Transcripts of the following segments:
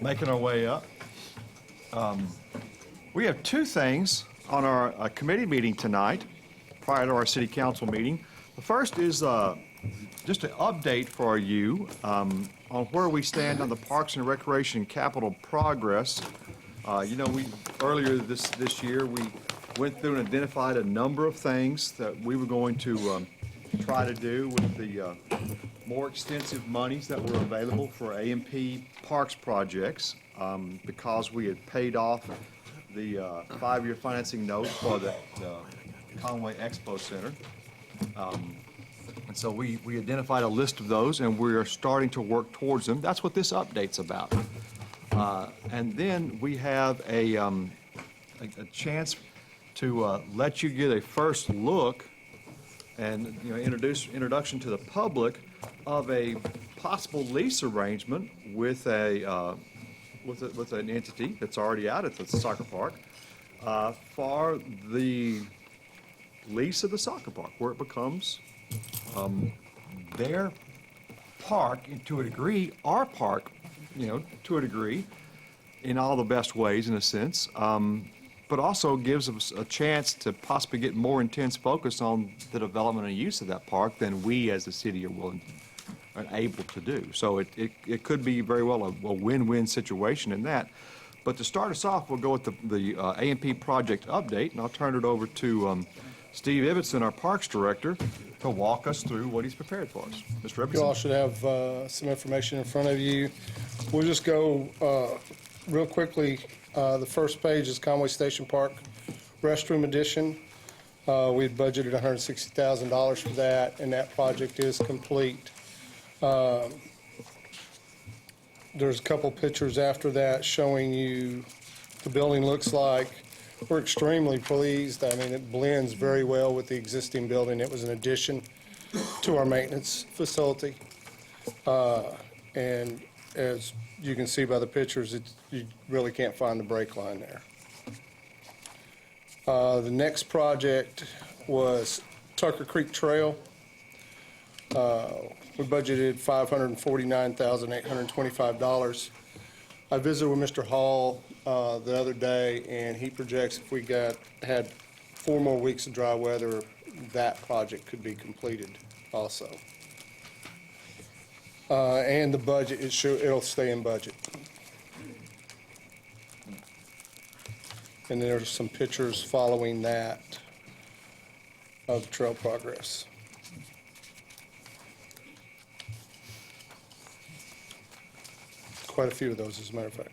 Making our way up. We have two things on our committee meeting tonight, prior to our city council meeting. The first is just an update for you on where we stand on the Parks and Recreation capital progress. Earlier this year, we went through and identified a number of things that we were going to try to do with the more extensive monies that were available for A&P Parks projects because we had paid off the 5-year financing note for the Conway Expo Center. And so we identified a list of those, and we are starting to work towards them. That's what this update's about. And then we have a chance to let you get a first look and introduction to the public of a possible lease arrangement with an entity that's already out at the soccer park for the lease of the soccer park, where it becomes their park, and to a degree, our park, to a degree, in all the best ways, in a sense, but also gives us a chance to possibly get more intense focus on the development and use of that park than we as a city are willing and able to do. So it could be very well a win-win situation in that. But to start us off, we'll go with the A&P project update, and I'll turn it over to Steve Ibbotson, our Parks Director, to walk us through what he's prepared for us. Mr. Ibbotson. You all should have some information in front of you. We'll just go real quickly. The first page is Conway Station Park Restroom Addition. We had budgeted $160,000 for that, and that project is complete. There's a couple pictures after that showing you the building looks like. We're extremely pleased. I mean, it blends very well with the existing building. It was an addition to our maintenance facility. And as you can see by the pictures, you really can't find the brake line there. The next project was Tucker Creek Trail. We budgeted $549,825. I visited with Mr. Hall the other day, and he projects if we had 4 more weeks of dry weather, that project could be completed also. And the budget, it'll stay in budget. And there's some pictures following that of trail progress. Quite a few of those, as a matter of fact.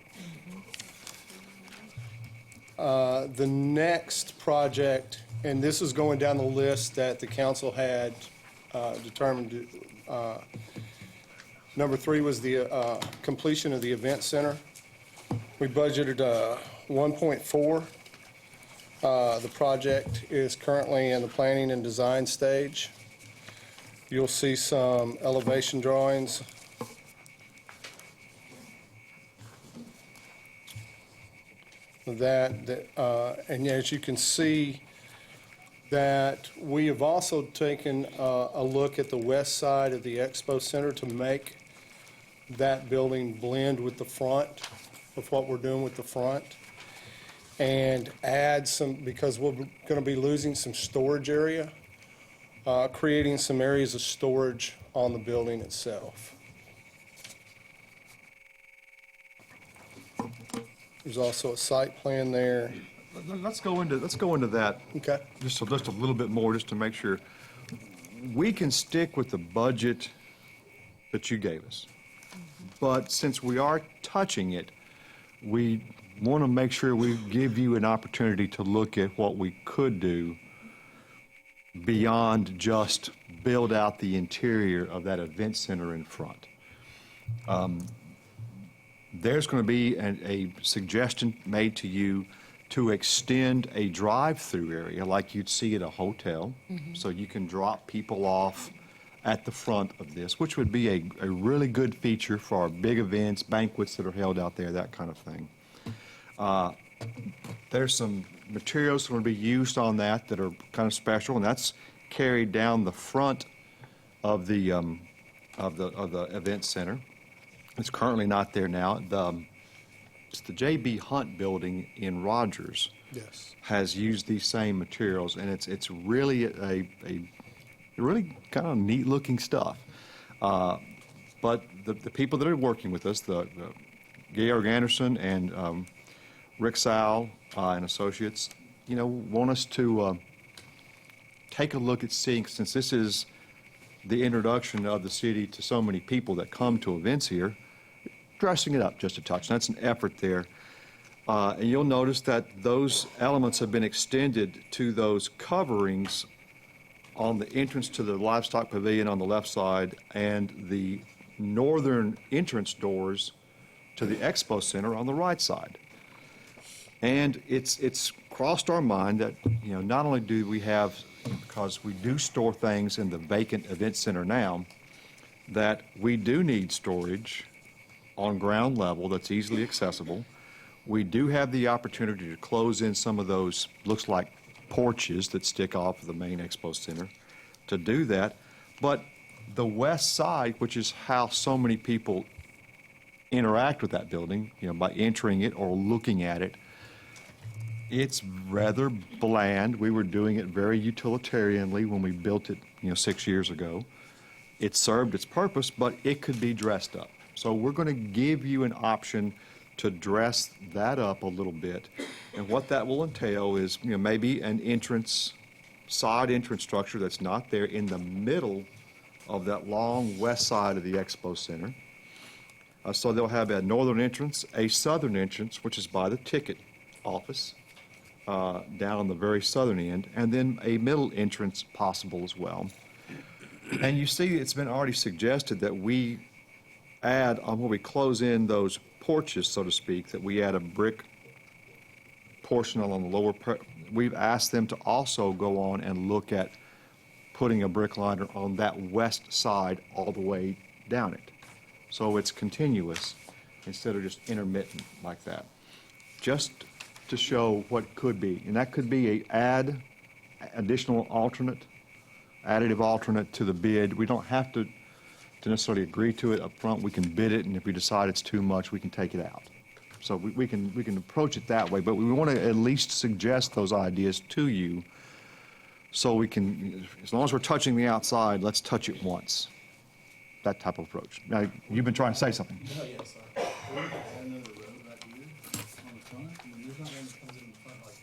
The next project, and this is going down the list that the council had determined. Number 3 was the completion of the event center. We budgeted 1.4. The project is currently in the planning and design stage. You'll see some elevation drawings. And as you can see, that we have also taken a look at the west side of the Expo Center to make that building blend with the front of what we're doing with the front, and add some, because we're going to be losing some storage area, creating some areas of storage on the building itself. There's also a site plan there. Let's go into that. Okay. Just a little bit more, just to make sure we can stick with the budget that you gave us. But since we are touching it, we want to make sure we give you an opportunity to look at what we could do beyond just build out the interior of that event center in front. There's going to be a suggestion made to you to extend a drive-through area like you'd see at a hotel, so you can drop people off at the front of this, which would be a really good feature for our big events, banquets that are held out there, that kind of thing. There's some materials that are going to be used on that are kind of special, and that's carried down the front of the event center. It's currently not there now. it's the J.B. Hunt building in Rogers Yes. has used these same materials, and it's really a really kind of neat looking stuff. But the people that are working with us, the Georg Anderson and Rick Sal and Associates, want us to take a look at seeing, since this is the introduction of the city to so many people that come to events here, dressing it up just a touch. That's an effort there. And you'll notice that those elements have been extended to those coverings on the entrance to the livestock pavilion on the left side and the northern entrance doors to the expo center on the right side. And it's crossed our mind that, not only do we have, because we do store things in the vacant event center now, that we do need storage on ground level that's easily accessible. We do have the opportunity to close in some of those, looks like porches that stick off of the main expo center, to do that. But the west side, which is how so many people interact with that building, by entering it or looking at it, it's rather bland. We were doing it very utilitarianly when we built it, 6 years ago. It served its purpose, but it could be dressed up. So we're going to give you an option to dress that up a little bit. And what that will entail is, maybe an side entrance structure that's not there in the middle of that long west side of the expo center. So they'll have a northern entrance, a southern entrance, which is by the ticket office, down on the very southern end, and then a middle entrance possible as well. And you see, it's been already suggested that we add, on where we close in those porches, so to speak, that we add a brick portion on the lower, we've asked them to also go on and look at putting a brick liner on that west side all the way down it. So it's continuous instead of just intermittent like that. Just to show what could be. And that could be additional additive alternate to the bid. We don't have to necessarily agree to it up front. We can bid it, and if we decide it's too much, we can take it out. So we can approach it that way, but we want to at least suggest those ideas to you so we can, as long as we're touching the outside, let's touch it once. That type of approach. Now, you've been trying to say something. No, yes, sorry. Another road right here on the front. I mean, there's not one that comes in the front like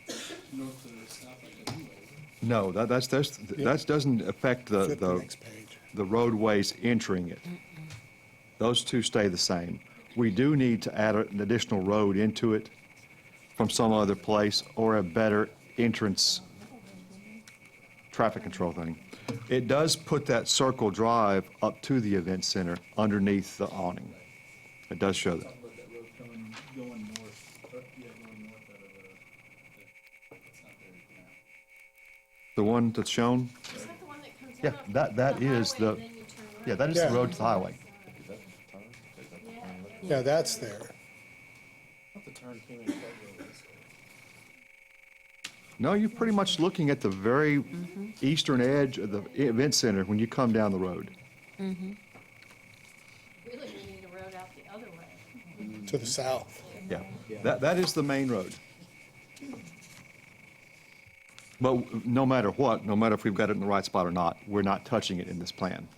just north to south like that anyway, is there? No, that doesn't affect Flip the next page. the roadways entering it. Those two stay the same. We do need to add an additional road into it from some other place or a better entrance traffic control thing. It does put that circle drive up to the event center underneath the awning. It does show that. Talking about that road going north, going north out of it's not there now. The one that's shown? Is that the one that comes Yeah, out of that the is highway the, and then you turn right? yeah, that is Yeah. the road to the highway. Yeah, that's there. I thought the turn came in quite well this way. No, you're pretty much looking at the very eastern edge of the event center when you come down the road. Really, we need a road out the other way. To the south. Yeah, that is the main road. But no matter what, no matter if we've got it in the right spot or not, we're not touching it in this plan.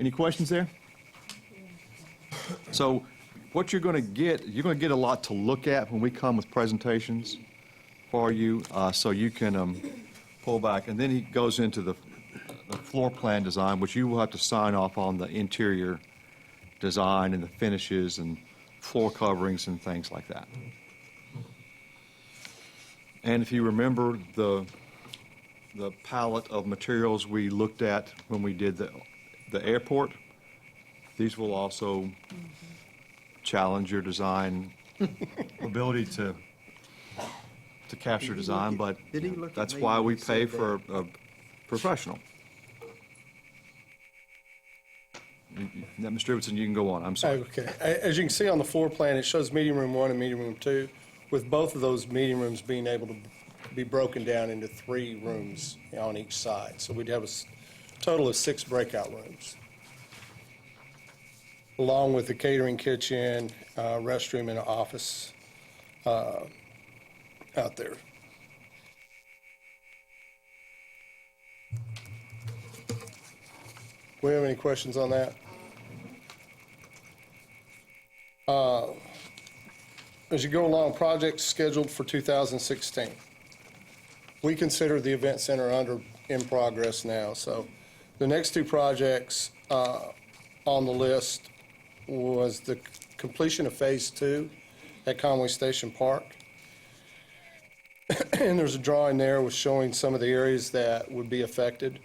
Any questions there? So what you're going to get a lot to look at when we come with presentations for you, so you can pull back. And then he goes into the floor plan design, which you will have to sign off on the interior design and the finishes and floor coverings and things like that. And if you remember the palette of materials we looked at when we did the airport, these will also challenge your design ability to capture design, but Did he look at that's me why when we he pay said for a professional. Now, Mr. Davidson, you can go on, I'm sorry. Okay. As you can see on the floor plan, it shows meeting room 1 and meeting room 2, with both of those meeting rooms being able to be broken down into 3 rooms on each side. So we'd have a total of 6 breakout rooms. along with the catering kitchen, restroom, and office out there. We have any questions on that? As you go along, projects scheduled for 2016. We consider the event center in progress now, so the next two projects on the list was the completion of Phase 2 at Conway Station Park. And there's a drawing there with showing some of the areas that would be affected.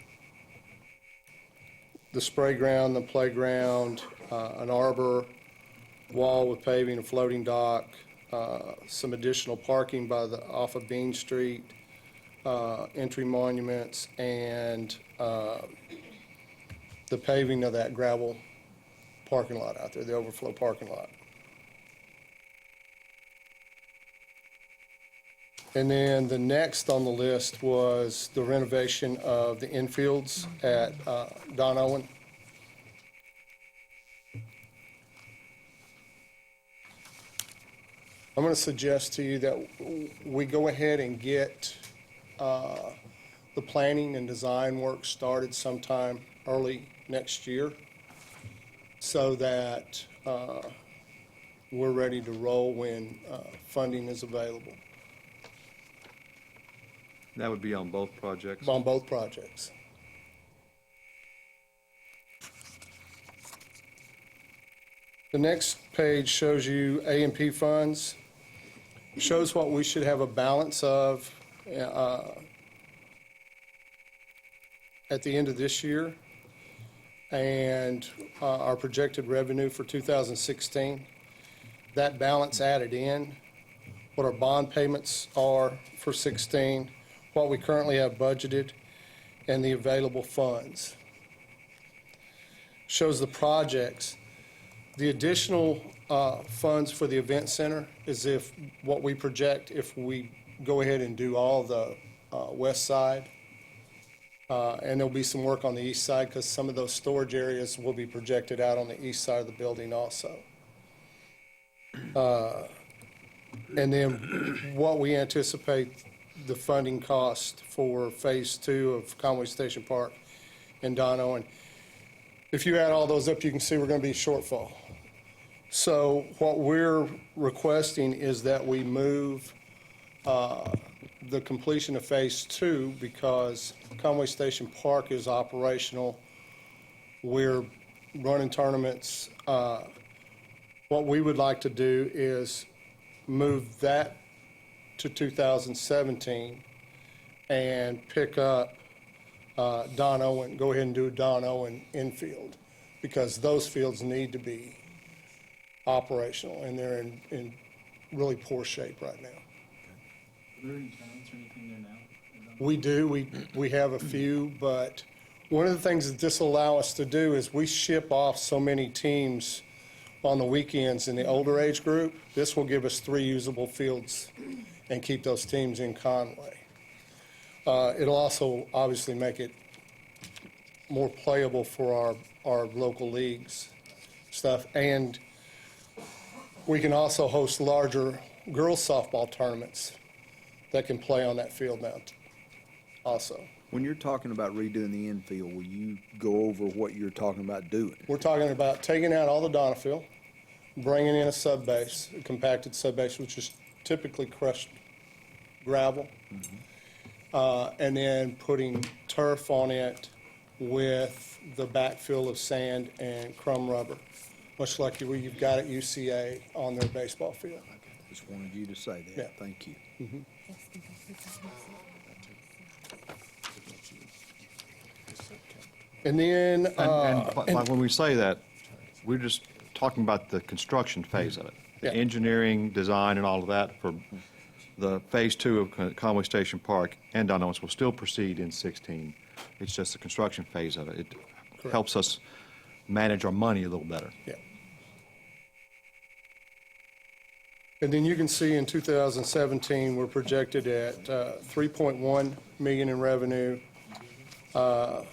The spray ground, the playground, an arbor, wall with paving, a floating dock, some additional parking off of Bean Street, entry monuments, and the paving of that gravel parking lot out there, the overflow parking lot. And then the next on the list was the renovation of the infields at Don Owen. I'm going to suggest to you that we go ahead and get the planning and design work started sometime early next year so that we're ready to roll when funding is available That would be on both projects? on both projects. The next page shows you A&P funds, shows what we should have a balance of at the end of this year, and our projected revenue for 2016. That balance added in, what our bond payments are for 16, what we currently have budgeted, and the available funds. Shows the projects. The additional funds for the event center is if what we project if we go ahead and do all the west side. And there'll be some work on the east side because some of those storage areas will be projected out on the east side of the building also. And then what we anticipate the funding cost for Phase 2 of Conway Station Park and Don Owen. If you add all those up, you can see we're going to be shortfall. So what we're requesting is that we move the completion of Phase 2 because Conway Station Park is operational. We're running tournaments. What we would like to do is move that to 2017 and pick up Don Owen, go ahead and do Don Owen infield because those fields need to be operational and they're in really poor shape right now. Are there any tenants or anything there now? We do, we have a few, but one of the things that this will allow us to do is we ship off so many teams on the weekends in the older age group. This will give us 3 usable fields and keep those teams in Conway. It'll also obviously make it more playable for our local leagues stuff. And we can also host larger girls softball tournaments that can play on that field now also. When you're talking about redoing the infield, will you go over what you're talking about doing? We're talking about taking out all the Donafield, bringing in a sub-base, a compacted sub-base, which is typically crushed gravel, and then putting turf on it with the backfill of sand and crumb rubber, much like you've got at UCA on their baseball field. Just wanted you to say that. Yeah. Thank you. And then, But when we say that, we're just talking about the construction phase of it. Yeah. The engineering, design, and all of that for the Phase 2 of Conway Station Park and Don Owens will still proceed in 16. It's just the construction phase of it. It helps us manage our money a little better. yeah. And then you can see in 2017, we're projected at 3.1 million in revenue, a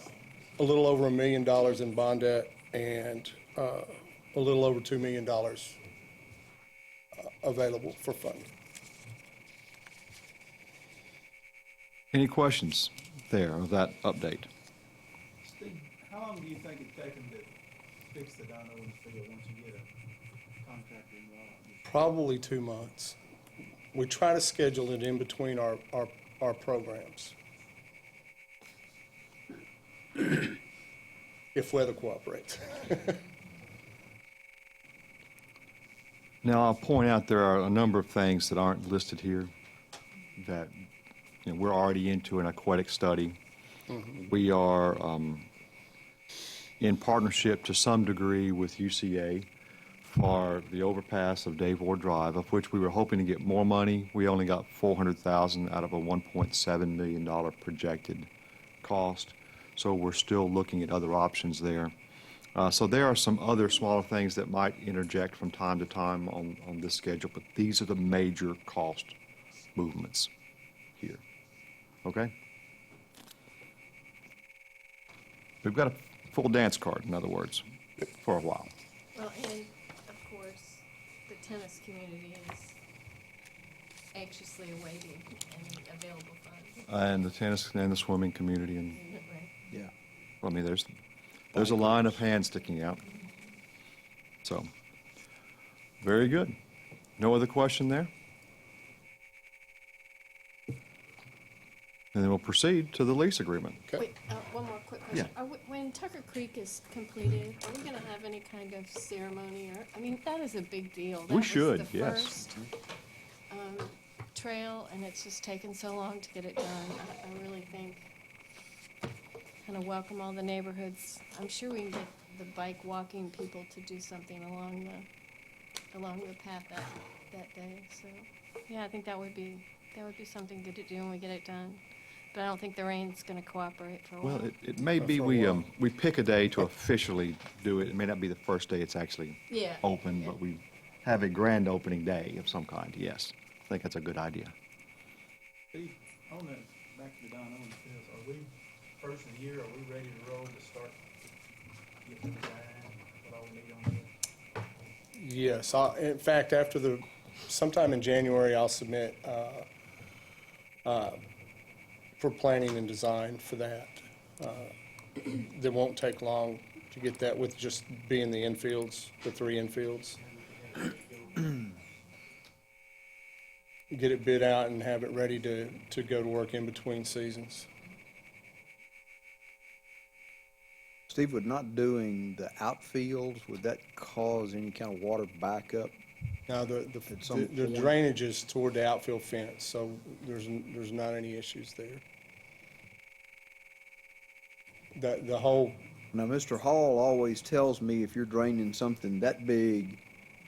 little over $1 million in bond debt, and a little over $2 million available for funding. Any questions there of that update? Steve, how long do you think it'd take them to fix the dyno in the field once you get a contractor involved? Probably 2 months. We try to schedule it in between our programs. If weather cooperates. Now, I'll point out there are a number of things that aren't listed here that, we're already into an aquatic study. We are in partnership to some degree with UCA for the overpass of Dave Ward Drive, of which we were hoping to get more money. We only got $400,000 out of a $1.7 million projected cost. So we're still looking at other options there. So there are some other smaller things that might interject from time to time on this schedule, but these are the major cost movements here. Okay? We've got a full dance card, in other words, for a while. Well, and of course, the tennis community is anxiously awaiting any available funds. And the tennis and the swimming community, and Right. Yeah. I mean, there's a line of hands sticking out. So, very good. No other question there? And then we'll proceed to the lease agreement. Okay. Wait, one more quick question. Yeah. When Tucker Creek is completed, are we gonna have any kind of ceremony or, I mean, that is a big deal. We should, yes. That was the first, trail, and it's just taken so long to get it done. I really think, kind of welcome all the neighborhoods. I'm sure we can get the bike walking people to do something along the path that day, so, yeah, I think that would be something good to do when we get it done. But I don't think the rain's gonna cooperate for a while. Well, it may be For a while. we pick a day to officially do it. It may not be the first day it's actually Yeah. open, Yeah. but we have a grand opening day of some kind, yes. I think that's a good idea. Steve, on the, back to the dyno in the field, are we, first of the year, are we ready to roll to start getting the design, what all we need on it? Yes, in fact, sometime in January, I'll submit for planning and design for that. That won't take long to get that with just being the infields, the 3 infields. Get it bid out and have it ready to go to work in between seasons. Steve, would not doing the outfields, would that cause any kind of water backup? Now, the At some point. drainage is toward the outfield fence, so there's not any issues there. The whole, Now, Mr. Hall always tells me if you're draining something that big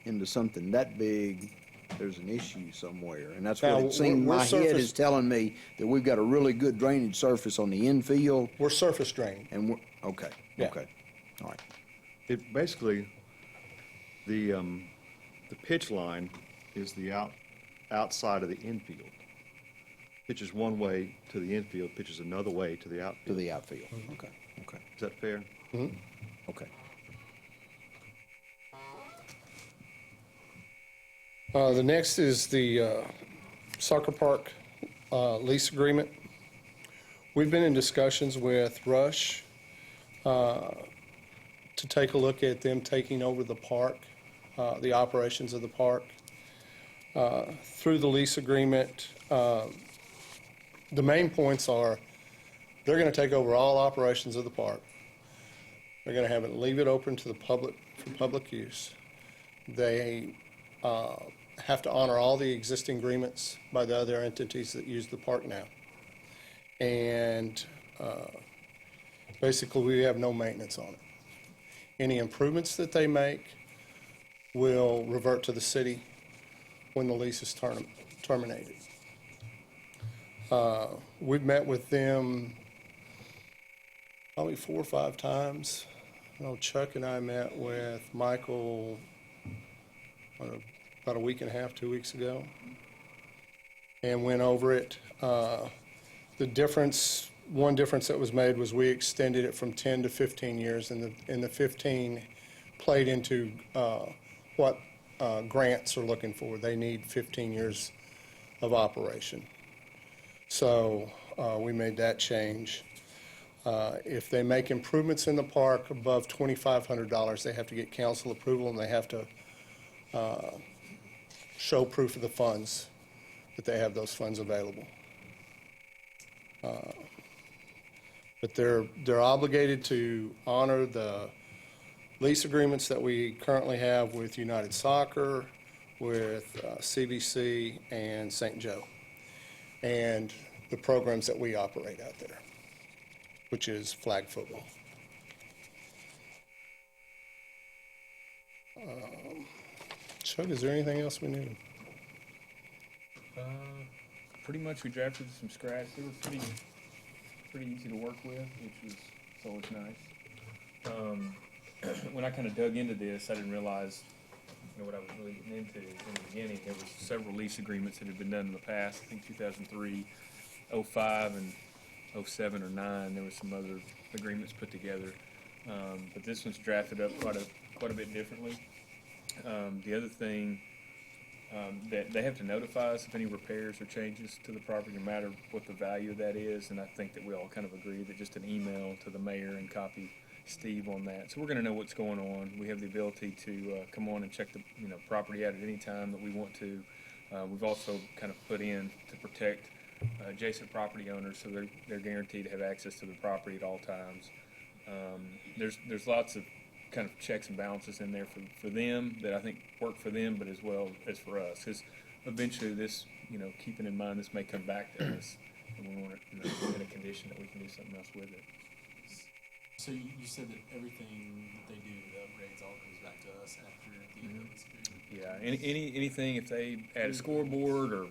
into something that big, there's an issue somewhere. And that's Now, what it seemed we're my head surface- is telling me, that we've got a really good drainage surface on the infield, we're surface drained. and we're, okay, Yeah. okay, all right. It basically, the pitch line is the outside of the infield. Pitches one way to the infield, pitches another way to the To outfield. the outfield, okay, okay, Is that fair? okay. The next is the soccer park lease agreement. We've been in discussions with Rush to take a look at them taking over the park, the operations of the park. Through the lease agreement, the main points are, they're going to take over all operations of the park. They're going to leave it open to the public, for public use. They have to honor all the existing agreements by the other entities that use the park now. And basically, we have no maintenance on it. Any improvements that they make will revert to the city when the lease is terminated. We've met with them probably 4 or 5 times. I know Chuck and I met with Michael about a week and a half, 2 weeks ago, and went over it. One difference that was made was we extended it from 10 to 15 years. In the 15, played into what grants are looking for. They need 15 years of operation. So we made that change. If they make improvements in the park above $2,500, they have to get council approval, and they have to show proof of the funds, that they have those funds available. But they're obligated to honor the lease agreements that we currently have with United Soccer, with CVC, and St. Joe, and the programs that we operate out there, which is flag football. Chuck, is there anything else we need? Pretty much we drafted some scratch. They were pretty easy to work with, which was always nice. When I kind of dug into this, I didn't realize, what I was really getting into in the beginning. There was several lease agreements that had been done in the past. I think 2003, 05, and 07 or 09. There were some other agreements put together, but this one's drafted up quite a bit differently. The other thing, that they have to notify us if any repairs or changes to the property, no matter what the value of that is, and I think that we all kind of agree that just an email to the mayor and copy Steve on that. So we're gonna know what's going on. We have the ability to come on and check the property out at any time that we want to. We've also kind of put in to protect adjacent property owners, so they're guaranteed to have access to the property at all times. There's lots of kind of checks and balances in there for them that I think work for them, but as well as for us. Because eventually this, keeping in mind this may come back to us, and we want it in a condition that we can do something else with it. So you said that everything that they do, the upgrades, all comes back to us after the end of this agreement? Yeah, anything if they add a scoreboard or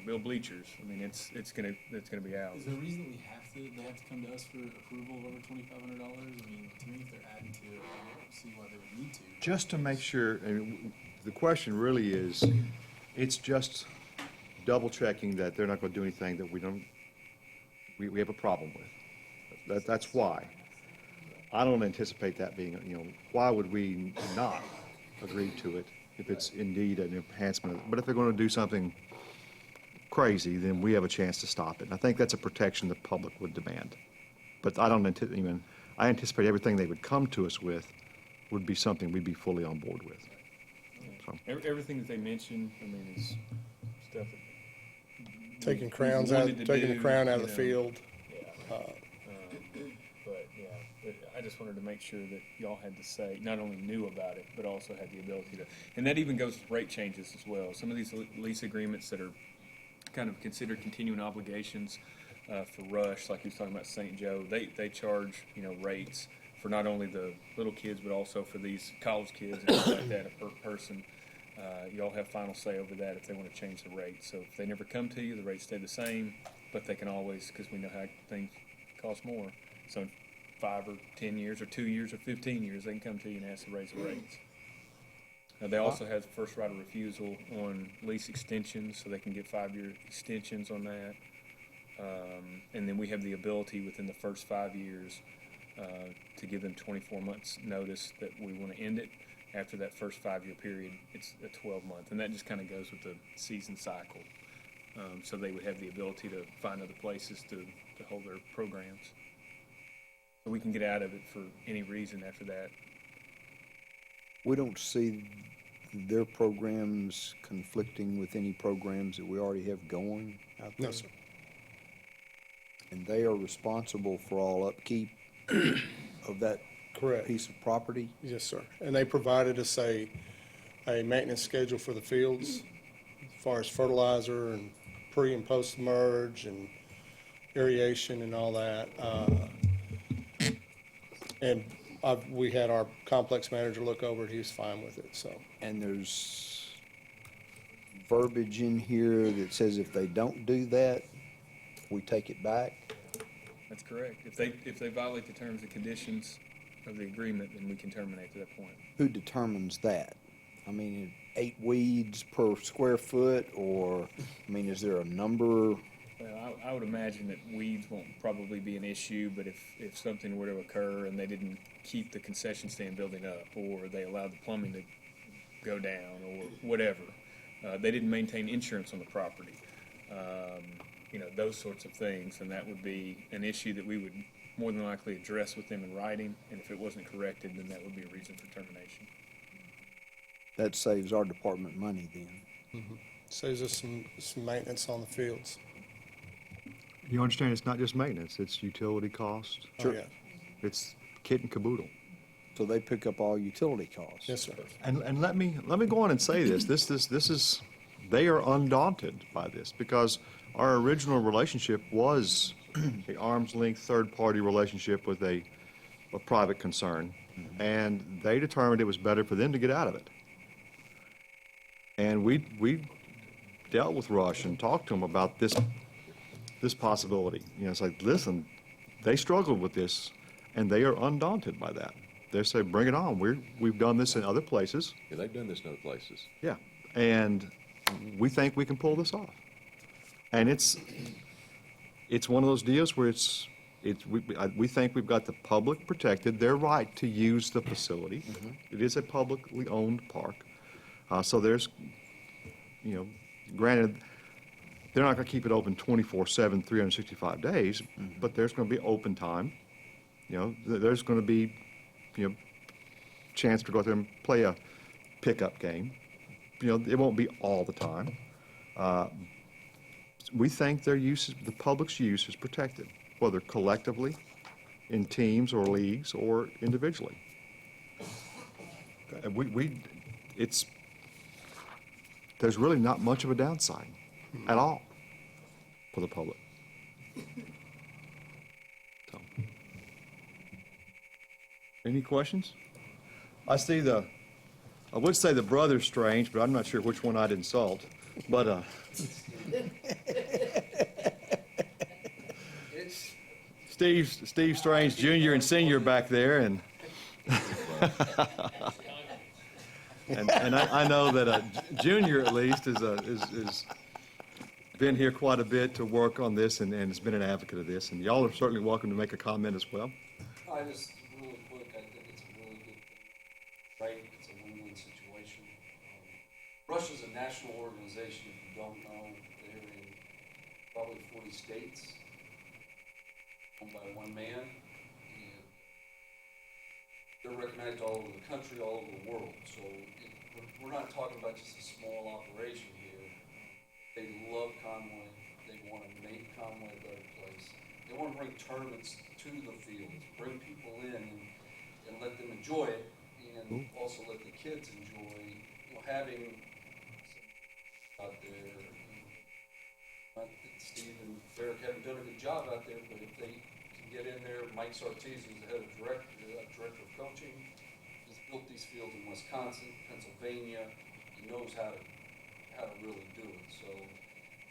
build bleachers, I mean it's gonna be ours. Is there a reason that they have to come to us for approval of over $2,500? I mean, to me, if they're adding to it, I don't see why they would need to. Just to make sure, the question really is, it's just double checking that they're not gonna do anything that we have a problem with. That's why. I don't anticipate that being, why would we not agree to it if it's indeed an enhancement? But if they're gonna do something crazy, then we have a chance to stop it. And I think that's a protection the public would demand. But I anticipate everything they would come to us with would be something we'd be fully on board with. So. Everything that they mentioned, is stuff that Taking we crowns out, wanted to taking the do, crown out of the field. But I just wanted to make sure that y'all had to say, not only knew about it, but also had the ability to, and that even goes with rate changes as well. Some of these lease agreements that are kind of considered continuing obligations for Rush, like he was talking about St. Joe, they charge, rates for not only the little kids, but also for these college kids and things like that, per person. Y'all have final say over that if they want to change the rate. So if they never come to you, the rates stay the same, but they can always, because we know how things cost more. So in 5 or 10 years or 2 years or 15 years, they can come to you and ask to raise the rates. They also have first right of refusal on lease extensions, so they can get 5-year extensions on that. And then we have the ability within the first 5 years to give them 24 months notice that we want to end it. After that first 5-year period, it's a 12-month, and that just kind of goes with the season cycle. So they would have the ability to find other places to hold their programs. So we can get out of it for any reason after that. We don't see their programs conflicting with any programs that we already have going out there? No, sir. And they are responsible for all upkeep of that Correct. piece of property? Yes, sir. And they provided us a maintenance schedule for the fields, as far as fertilizer and pre and post merge and aeration and all that. And we had our complex manager look over it. He was fine with it, so. And there's verbiage in here that says if they don't do that, we take it back? That's correct. If they violate the terms and conditions of the agreement, then we can terminate to that point. Who determines that? 8 weeds per square foot, or, is there a number? Well, I would imagine that weeds won't probably be an issue, but if something were to occur and they didn't keep the concession stand building up, or they allowed the plumbing to go down, or whatever, they didn't maintain insurance on the property, those sorts of things, and that would be an issue that we would more than likely address with them in writing, and if it wasn't corrected, then that would be a reason for termination. That saves our department money then. Saves us some maintenance on the fields. You understand, it's not just maintenance, it's utility costs, Oh, yeah. it's kit and caboodle. So they pick up all utility costs. Yes, sir. And let me go on and say this. This is they are undaunted by this because our original relationship was a arm's length third party relationship with a private concern, and they determined it was better for them to get out of it. And we dealt with Rush and talked to them about this possibility. It's like, listen, they struggled with this, and they are undaunted by that. They say, bring it on. We've done this in other places. Yeah, they've done this in other places. Yeah, and we think we can pull this off. And it's one of those deals where we think we've got the public protected, their right to use the facility. It is a publicly owned park. So there's, granted, they're not going to keep it open 24/7, 365 days, but there's going to be open time. There's going to be, chance to go out there and play a pickup game. It won't be all the time. We think their use, the public's use is protected, whether collectively, in teams or leagues, or individually. There's really not much of a downside at all for the public. So, any questions? I would say the brother's strange, but I'm not sure which one I'd insult. But Steve Strange Jr. and Senior back there, and and I know that Junior at least is been here quite a bit to work on this and has been an advocate of this. And y'all are certainly welcome to make a comment as well. I just, really quick, I think it's a really good thing, right? It's a win-win situation. Rush is a national organization, if you don't know. They're in probably 40 states, owned by one man, and they're recognized all over the country, all over the world. So we're not talking about just a small operation here. They love Conway. They want to make Conway a better place. They want to bring tournaments to the fields, bring people in and let them enjoy it, and also let the kids enjoy, having some out there. Not that Steve and Derek haven't done a good job out there, but if they can get in there, Mike Sartese, who's the head of director of coaching, has built these fields in Wisconsin, Pennsylvania. He knows how to really do it. So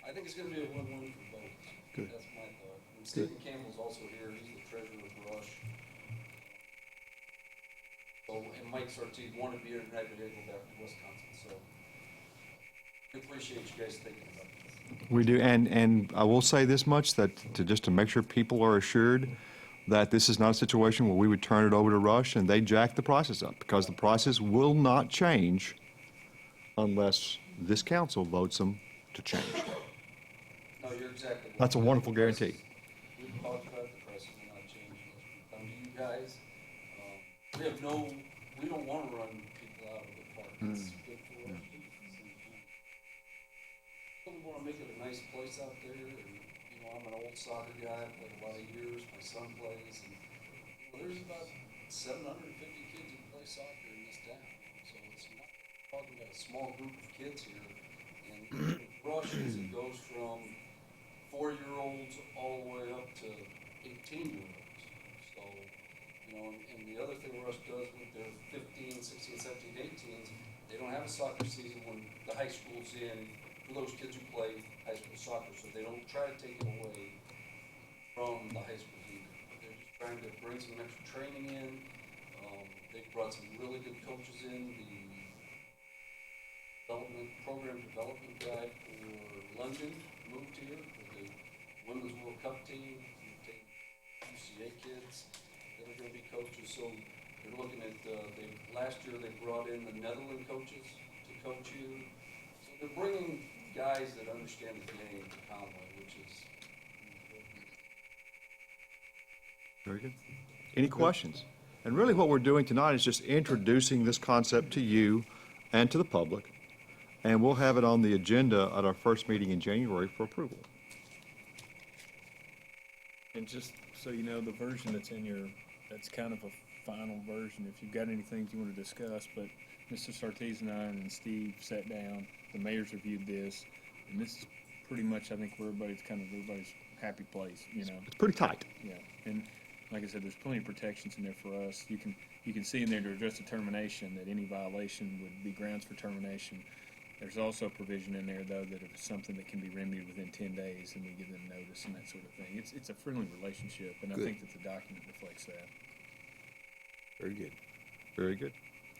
I think it's going to be a win-win for both. Good. That's my thought. And Stephen Campbell's also here. He's the treasurer of Rush. So, and Mike Sartese wanted to be here tonight, but he had to go back to Wisconsin. So we appreciate you guys thinking about this. We do, and I will say this much, that to make sure people are assured that this is not a situation where we would turn it over to Rush and they jack the prices up, because the prices will not change unless this council votes them to change. No, you're exactly right. That's a wonderful guarantee. We've talked about the prices will not change unless we come to you guys. We don't want to run people out of the park. It's good for us. We want to make it a nice place out there, and, I'm an old soccer guy, I played a lot of years, my son plays, and, there's about 750 kids who play soccer in this town, so it's not talking about a small group of kids here, and Rush it goes from 4-year-olds all the way up to 18-year-olds, so, and the other thing Rush does with their 15, 16, 17, 18s, they don't have a soccer season when the high school's in, for those kids who play high school soccer, so they don't try to take it away from the high school team. They're just trying to bring some extra training in. They've brought some really good coaches in. The program development guy for London moved here with the Women's World Cup team, take UCA kids that are gonna be coaches, so they're looking at, last year they brought in the Netherlands coaches to coach you. So they're bringing guys that understand the game to Conway, which is, Very good. Any questions? And really what we're doing tonight is just introducing this concept to you and to the public, and we'll have it on the agenda at our first meeting in January for approval. And just so you know, the version that's in your, that's kind of a final version, if you've got any things you want to discuss, but Mr. Sartese and I and Steve sat down, the mayor's reviewed this, and this is pretty much, I think, where everybody's happy place, you know? It's pretty tight. Yeah, and like I said, there's plenty of protections in there for us. You can see in there to address the termination, that any violation would be grounds for termination. There's also a provision in there, though, that if it's something that can be remedied within 10 days, then we give them notice and that sort of thing. It's a friendly relationship, and I Good. think that the document reflects that. Very good. Very good.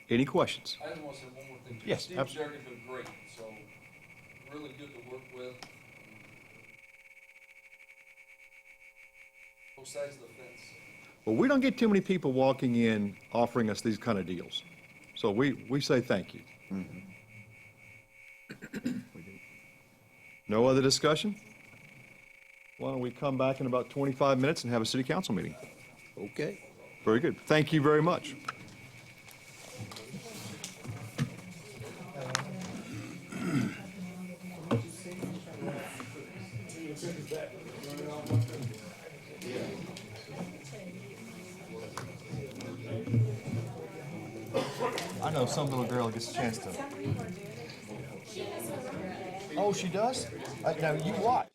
Any questions? I just want to say one more thing. too. Yes, Steve and absolutely. Derek have been great, so really good to work with. Both sides of the fence. Well, we don't get too many people walking in offering us these kind of deals. So we say thank you. No other discussion? Why don't we come back in about 25 minutes and have a city council meeting? Okay. Very good. Thank you very much. I know some little girl gets a chance to. Oh, she does? Now you watch.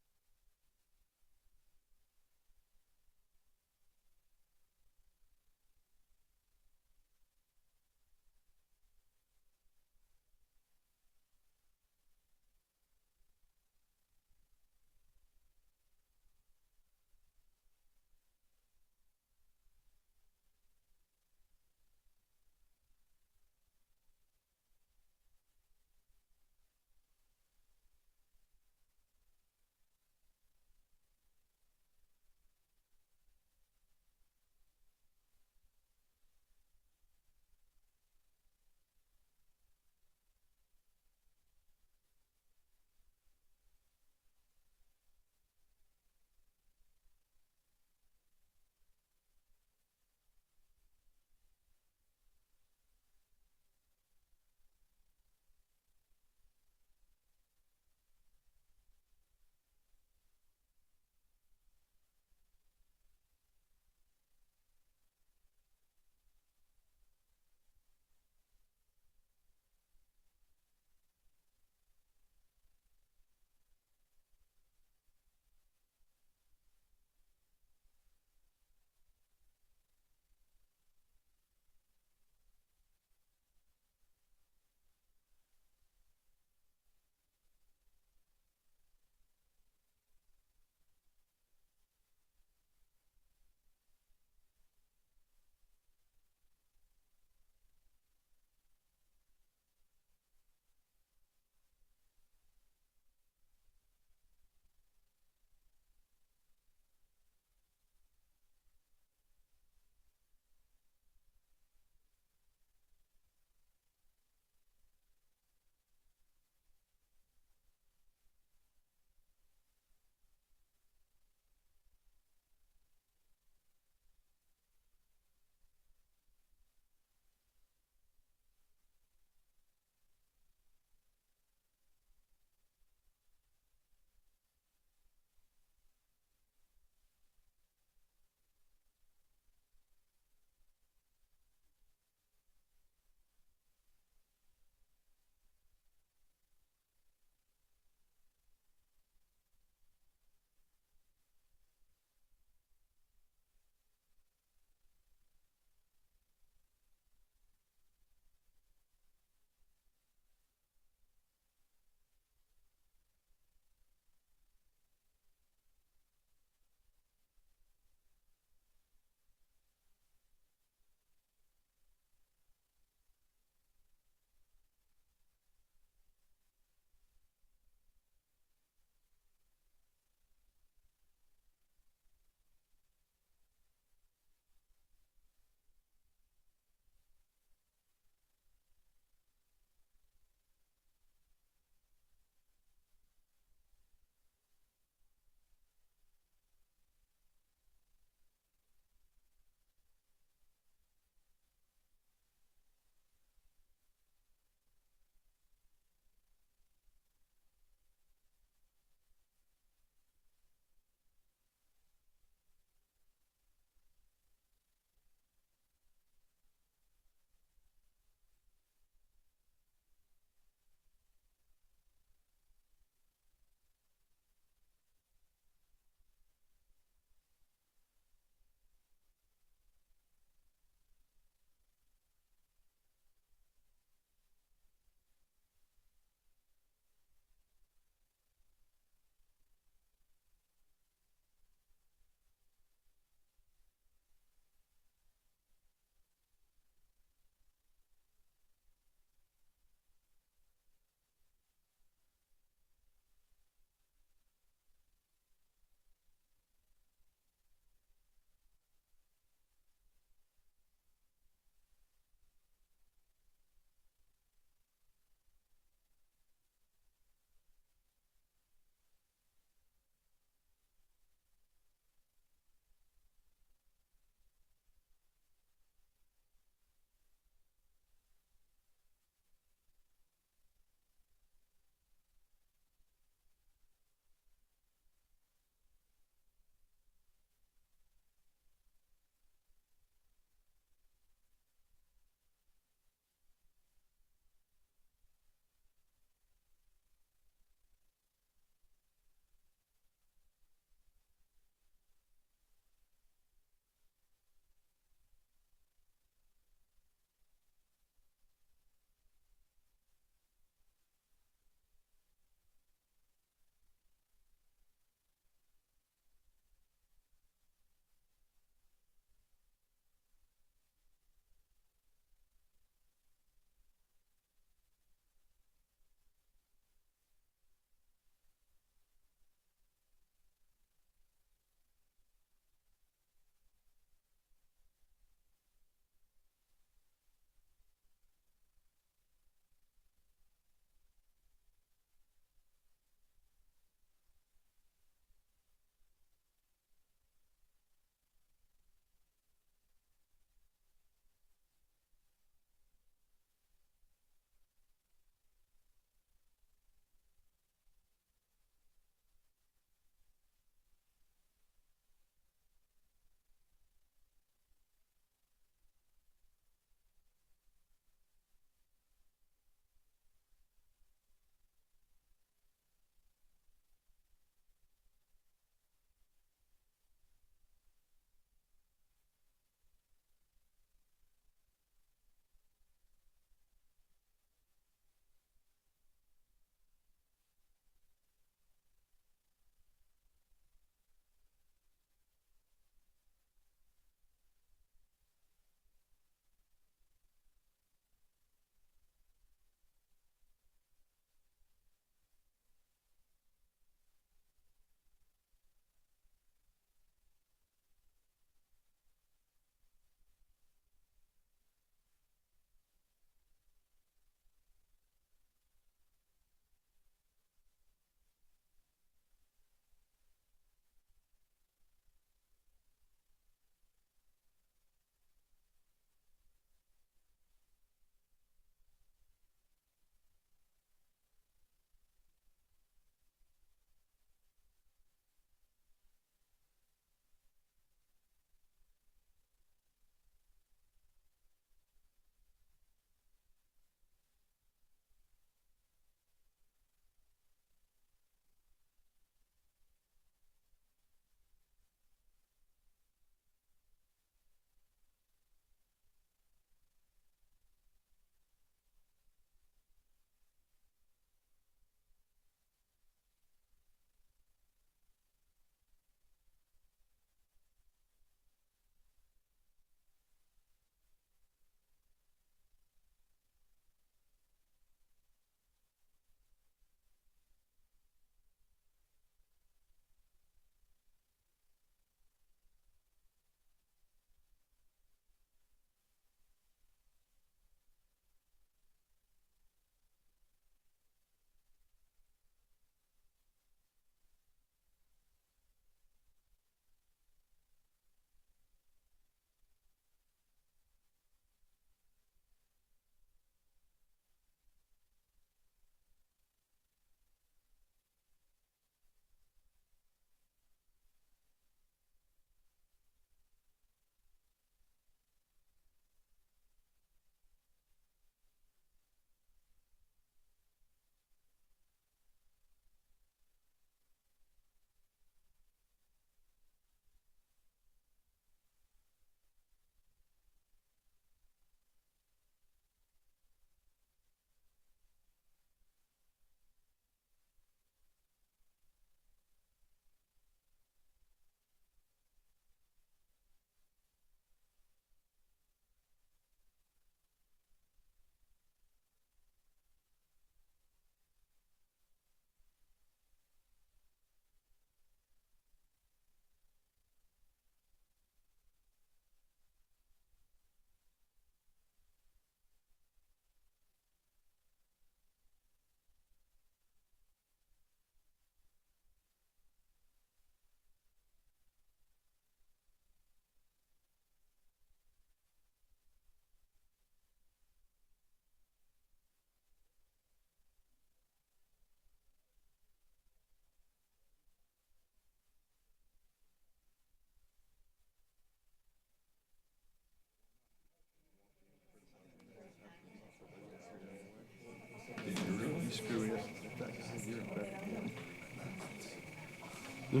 I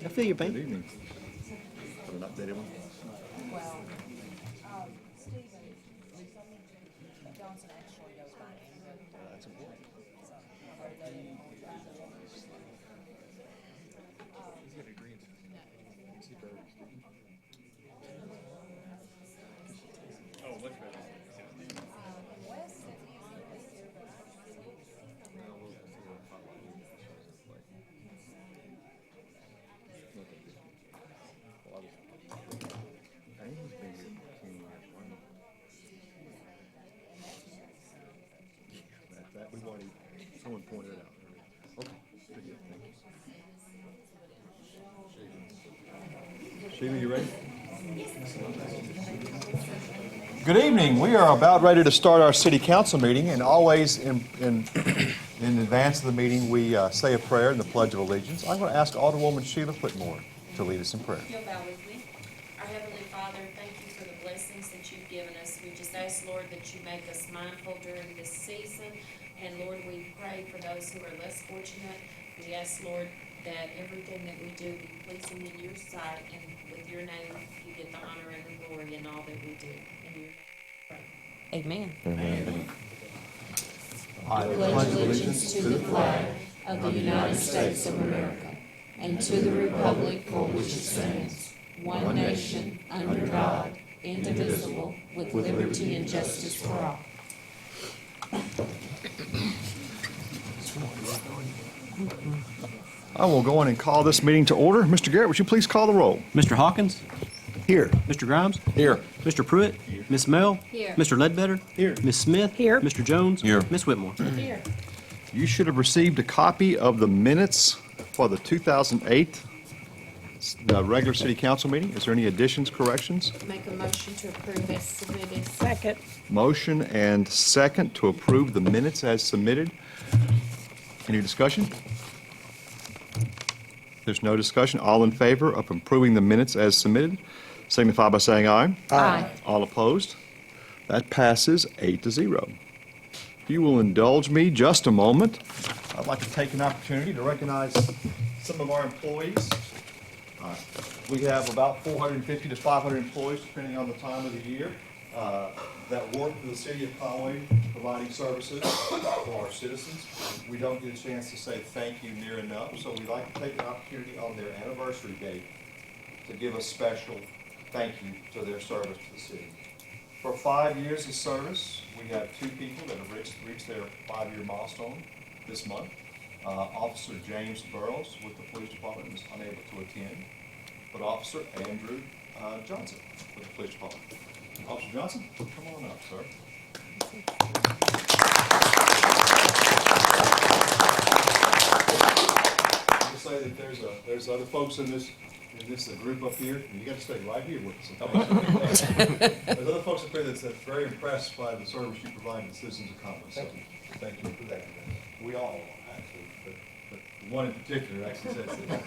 feel your pain. Good evening. Put an updated one. Stephen Johnson actually goes by Andrew. That's important. Oh, much better. Wes said he used to be here, but I don't see We've already, someone pointed it out earlier. Okay, good deal, thank you. Sheila, you ready? Good evening. We are about ready to start our city council meeting, and always in advance of the meeting, we say a prayer and the Pledge of Allegiance. I'm going to ask Alderwoman Sheila Whitmore to lead us in prayer. You'll bow with me. Our Heavenly Father, thank you for the blessings that you've given us. We just ask, Lord, that you make us mindful during this season. And Lord, we pray for those who are less fortunate. We ask, Lord, that everything that we do be pleasing in your sight, and with your name, you get the honor and the glory in all that we do. In your name. Amen. I pledge allegiance to the flag of the United States of America and to the republic for which it stands, one nation, under God, indivisible, with liberty and justice for all. I will go on and call this meeting to order. Mr. Garrett, would you please call the roll? Mr. Hawkins? Here. Mr. Grimes? Here. Mr. Pruitt? Miss Mel? Here. Mr. Ledbetter? Here. Miss Smith? Here. Mr. Jones? Here. Miss Whitmore? Here. You should have received a copy of the minutes for the 2008 regular city council meeting. Is there any additions, corrections? Make a motion to approve as submitted. Second. Motion and second to approve the minutes as submitted. Any discussion? There's no discussion. All in favor of approving the minutes as submitted, signify by saying aye. Aye. All opposed? That passes 8-0. If you will indulge me just a moment, I'd like to take an opportunity to recognize some of our employees. We have about 450 to 500 employees, depending on the time of the year, that work for the city of Conway, providing services for our citizens. We don't get a chance to say thank you near enough, so we'd like to take an opportunity on their anniversary date to give a special thank you to their service to the city. For 5 years of service, we have 2 people that have reached their 5-year milestone this month. Officer James Burrows with the police department was unable to attend, but Officer Andrew Johnson with the police department. Officer Johnson, come on up, sir. I'll say that there's other folks in this group up here, and you got to stay right here with us. Okay? There's other folks up here that's very impressed by the service you provide to the citizens of Conway. So thank you for that. We all actually, but one in particular actually says that.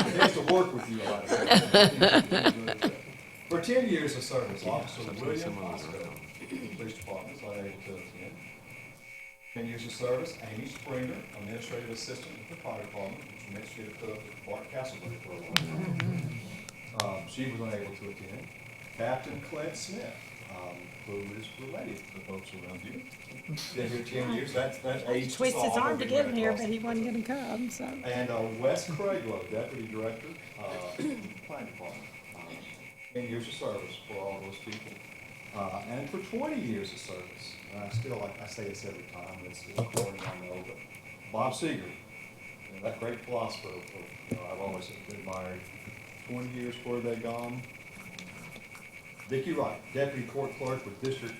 He has to work with you a lot. For 10 years of service, Officer William Oscar, Police Department, was unable to attend. 10 years of service, Amy Springer, Administrative Assistant with the Fire Department, which administrative cook at Bart Castleberry for a while. She was unable to attend. Captain Clint Smith, who is related to the folks around you. Been here 10 years, that's age. Twist his arm to get him here, but he wasn't gonna come, so. And Wes Craiglow, Deputy Director, Planning Department. 10 years of service for all those people. And for 20 years of service, and I still, like I say this every time, it's recording, I know, but Bob Seeger, that great philosopher, I've always admired. 20 years, where are they gone? Vicki Wright, Deputy Court Clerk with District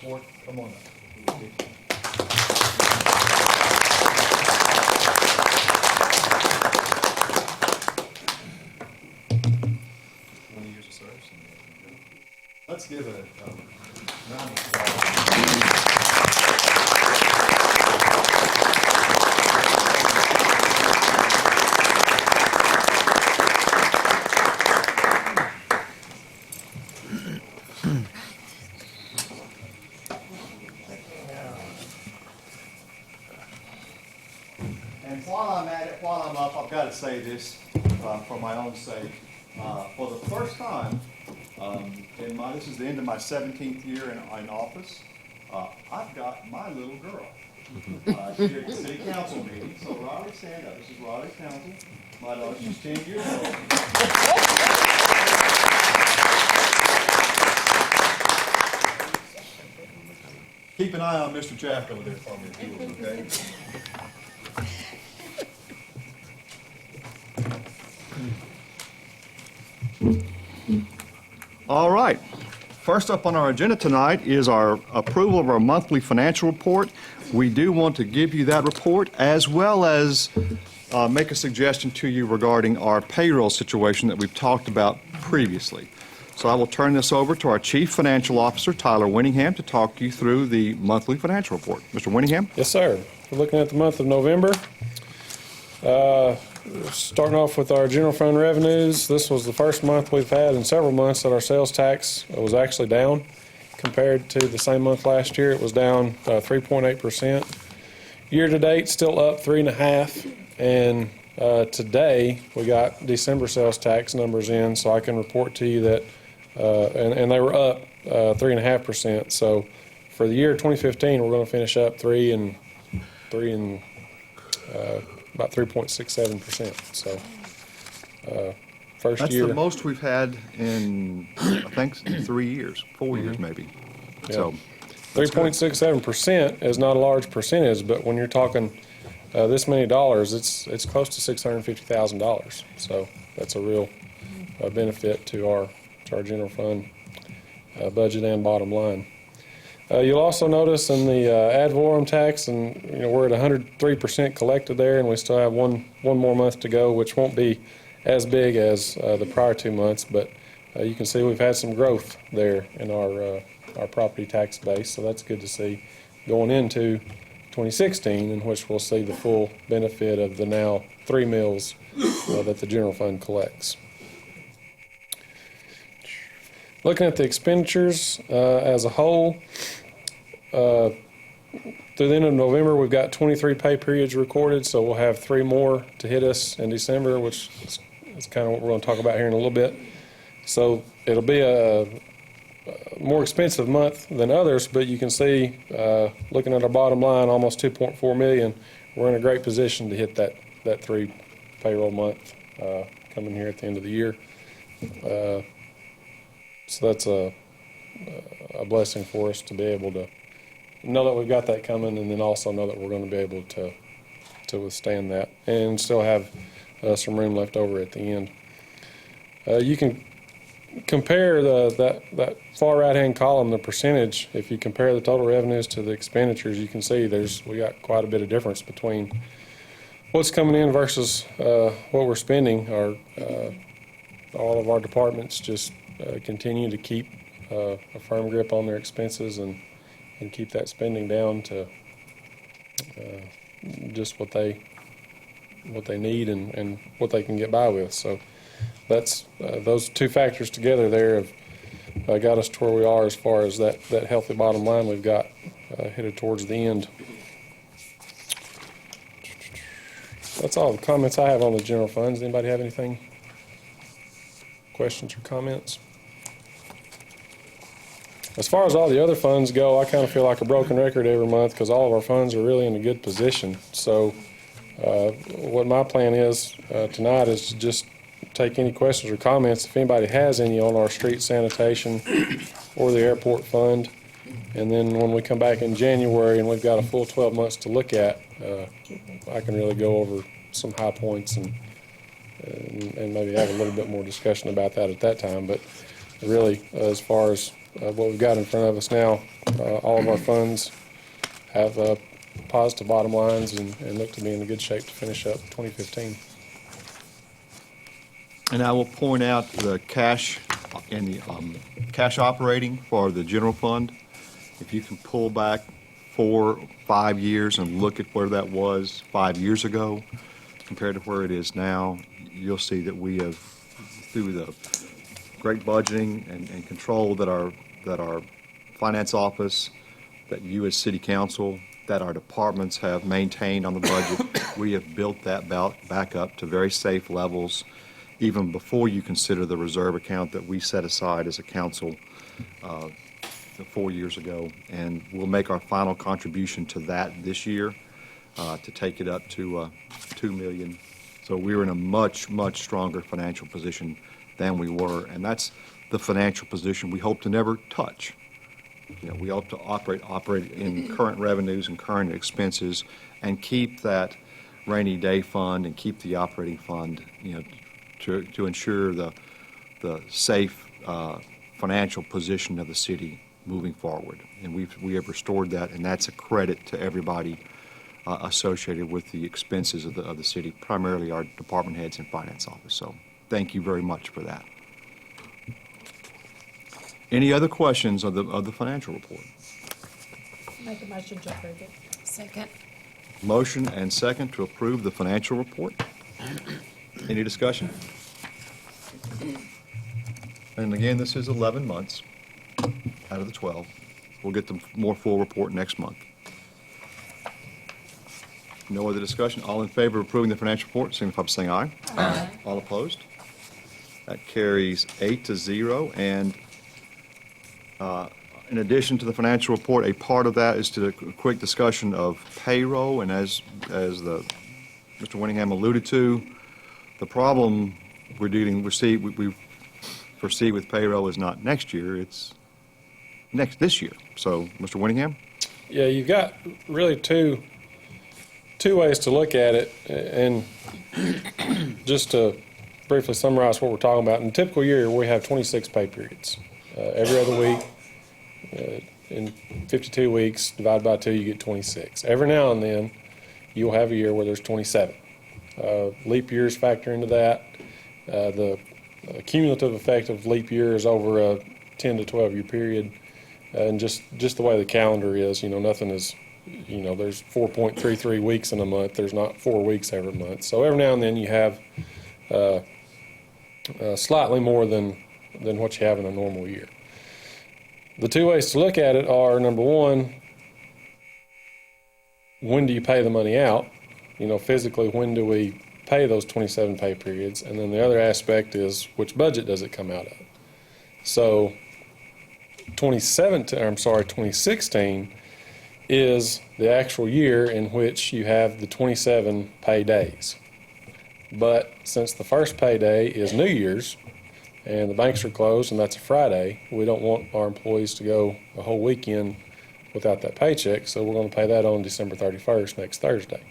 Court, come on up. Vicki. Let's give it a round of applause. And while I'm at it, while I'm up, I've got to say this for my own sake. For the first time, this is the end of my 17th year in office, I've got my little girl here at the city council meeting. So Riley, stand up. This is Riley's council. My daughter, she's 10 years old. Keep an eye on Mr. Jack over there for me, if you will, okay? All right. First up on our agenda tonight is our approval of our monthly financial report. We do want to give you that report as well as make a suggestion to you regarding our payroll situation that we've talked about previously. So I will turn this over to our Chief Financial Officer, Tyler Winningham, to talk you through the monthly financial report. Mr. Winningham? Yes, sir. We're looking at the month of November. Starting off with our general fund revenues, this was the first month we've had in several months that our sales tax was actually down compared to the same month last year. It was down 3.8%. Year to date, still up 3.5%. And today we got December sales tax numbers in, so I can report to you that, and they were up 3.5%. So for the year 2015, we're going to finish up about 3.67%. So first That's year. the most we've had in, I think, 3 years, 4 years maybe. Yeah. So 3.67% is not a large percentage, but when you're talking this many dollars, it's close to $650,000. So that's a real benefit to our general fund budget and bottom line. You'll also notice in the ad valorem tax, and we're at 103% collected there, and we still have one more month to go, which won't be as big as the prior 2 months, but you can see we've had some growth there in our property tax base, so that's good to see going into 2016, in which we'll see the full benefit of the now 3 mills that the general fund collects. Looking at the expenditures as a whole, through the end of November, we've got 23 pay periods recorded, so we'll have 3 more to hit us in December, which is kind of what we're going to talk about here in a little bit. So it'll be a more expensive month than others, but you can see, looking at our bottom line, almost $2.4 million, we're in a great position to hit that 3 payroll month coming here at the end of the year. So that's a blessing for us to be able to know that we've got that coming, and then also know that we're going to be able to withstand that and still have some room left over at the end. You can compare that far right-hand column, the percentage. If you compare the total revenues to the expenditures, you can see we got quite a bit of difference between what's coming in versus what we're spending. All of our departments just continue to keep a firm grip on their expenses and keep that spending down to just what they need and what they can get by with. So that's those two factors together there have got us to where we are as far as that healthy bottom line we've got headed towards the end. That's all the comments I have on the general funds. Anybody have anything? Questions or comments? As far as all the other funds go, I kind of feel like a broken record every month because all of our funds are really in a good position. So what my plan is tonight is to just take any questions or comments, if anybody has any, on our street sanitation or the airport fund. And then when we come back in January and we've got a full 12 months to look at, I can really go over some high points and maybe have a little bit more discussion about that at that time. But really, as far as what we've got in front of us now, all of our funds have positive bottom lines and look to be in a good shape to finish up 2015. And I will point out the cash and the cash operating for the general fund. If you can pull back 4 or 5 years and look at where that was 5 years ago compared to where it is now, you'll see that we have, through the great budgeting and control that our finance office, that you as city council that our departments have maintained on the budget. We have built that back up to very safe levels, even before you consider the reserve account that we set aside as a council 4 years ago. And we'll make our final contribution to that this year to take it up to $2 million. So we're in a much, much stronger financial position than we were, and that's the financial position we hope to never touch. You know, we hope to operate in current revenues and current expenses and keep that rainy day fund and keep the operating fund, you know, to ensure the safe financial position of the city moving forward. And we have restored that, and that's a credit to everybody associated with the expenses of the city, primarily our department heads and finance office. So thank you very much for that. Any other questions of the financial report? Make a motion to approve it. Second. Motion and second to approve the financial report. Any discussion? And again, this is 11 months out of the 12. We'll get the more full report next month. No other discussion? All in favor of approving the financial report, signify by saying aye. Aye. All opposed? That carries 8-0. And in addition to the financial report, a part of that is to a quick discussion of payroll. And as Mr. Winningham alluded to, the problem we foresee with payroll is not next year, it's this year. So, Mr. Winningham? Yeah, you've got really two ways to look at it, and just to briefly summarize what we're talking about, in a typical year, we have 26 pay periods. Every other week, in 52 weeks, divided by 2, you get 26. Every now and then, you'll have a year where there's 27. Leap years factor into that. The cumulative effect of leap year is over a 10 to 12 year period, and just the way the calendar is, nothing is, there's 4.33 weeks in a month. There's not 4 weeks every month. So every now and then you have slightly more than what you have in a normal year. The two ways to look at it are, number one, when do you pay the money out? Physically, when do we pay those 27 pay periods? And then the other aspect is, which budget does it come out of? So 2016 is the actual year in which you have the 27 pay days. But since the first payday is New Year's and the banks are closed and that's a Friday, we don't want our employees to go a whole weekend without that paycheck, so we're going to pay that on December 31st, next Thursday.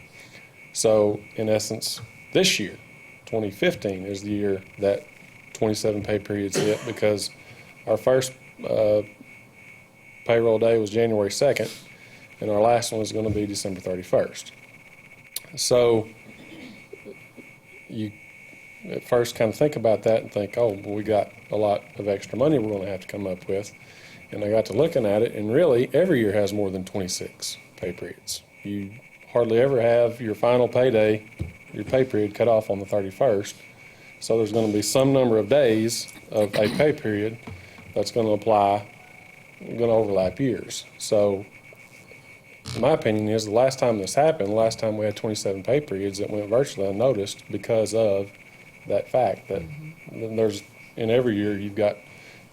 So in essence, this year, 2015, is the year that 27 pay periods hit, because our first payroll day was January 2nd, and our last one is going to be December 31st. So you at first kind of think about that and think, oh, well, we got a lot of extra money we're going to have to come up with. And I got to looking at it, and really every year has more than 26 pay periods. You hardly ever have your final payday, your pay period, cut off on the 31st. So there's going to be some number of days of a pay period that's going to overlap years. So my opinion is the last time this happened, the last time we had 27 pay periods, it went virtually unnoticed because of that fact that there's, in every year, you've got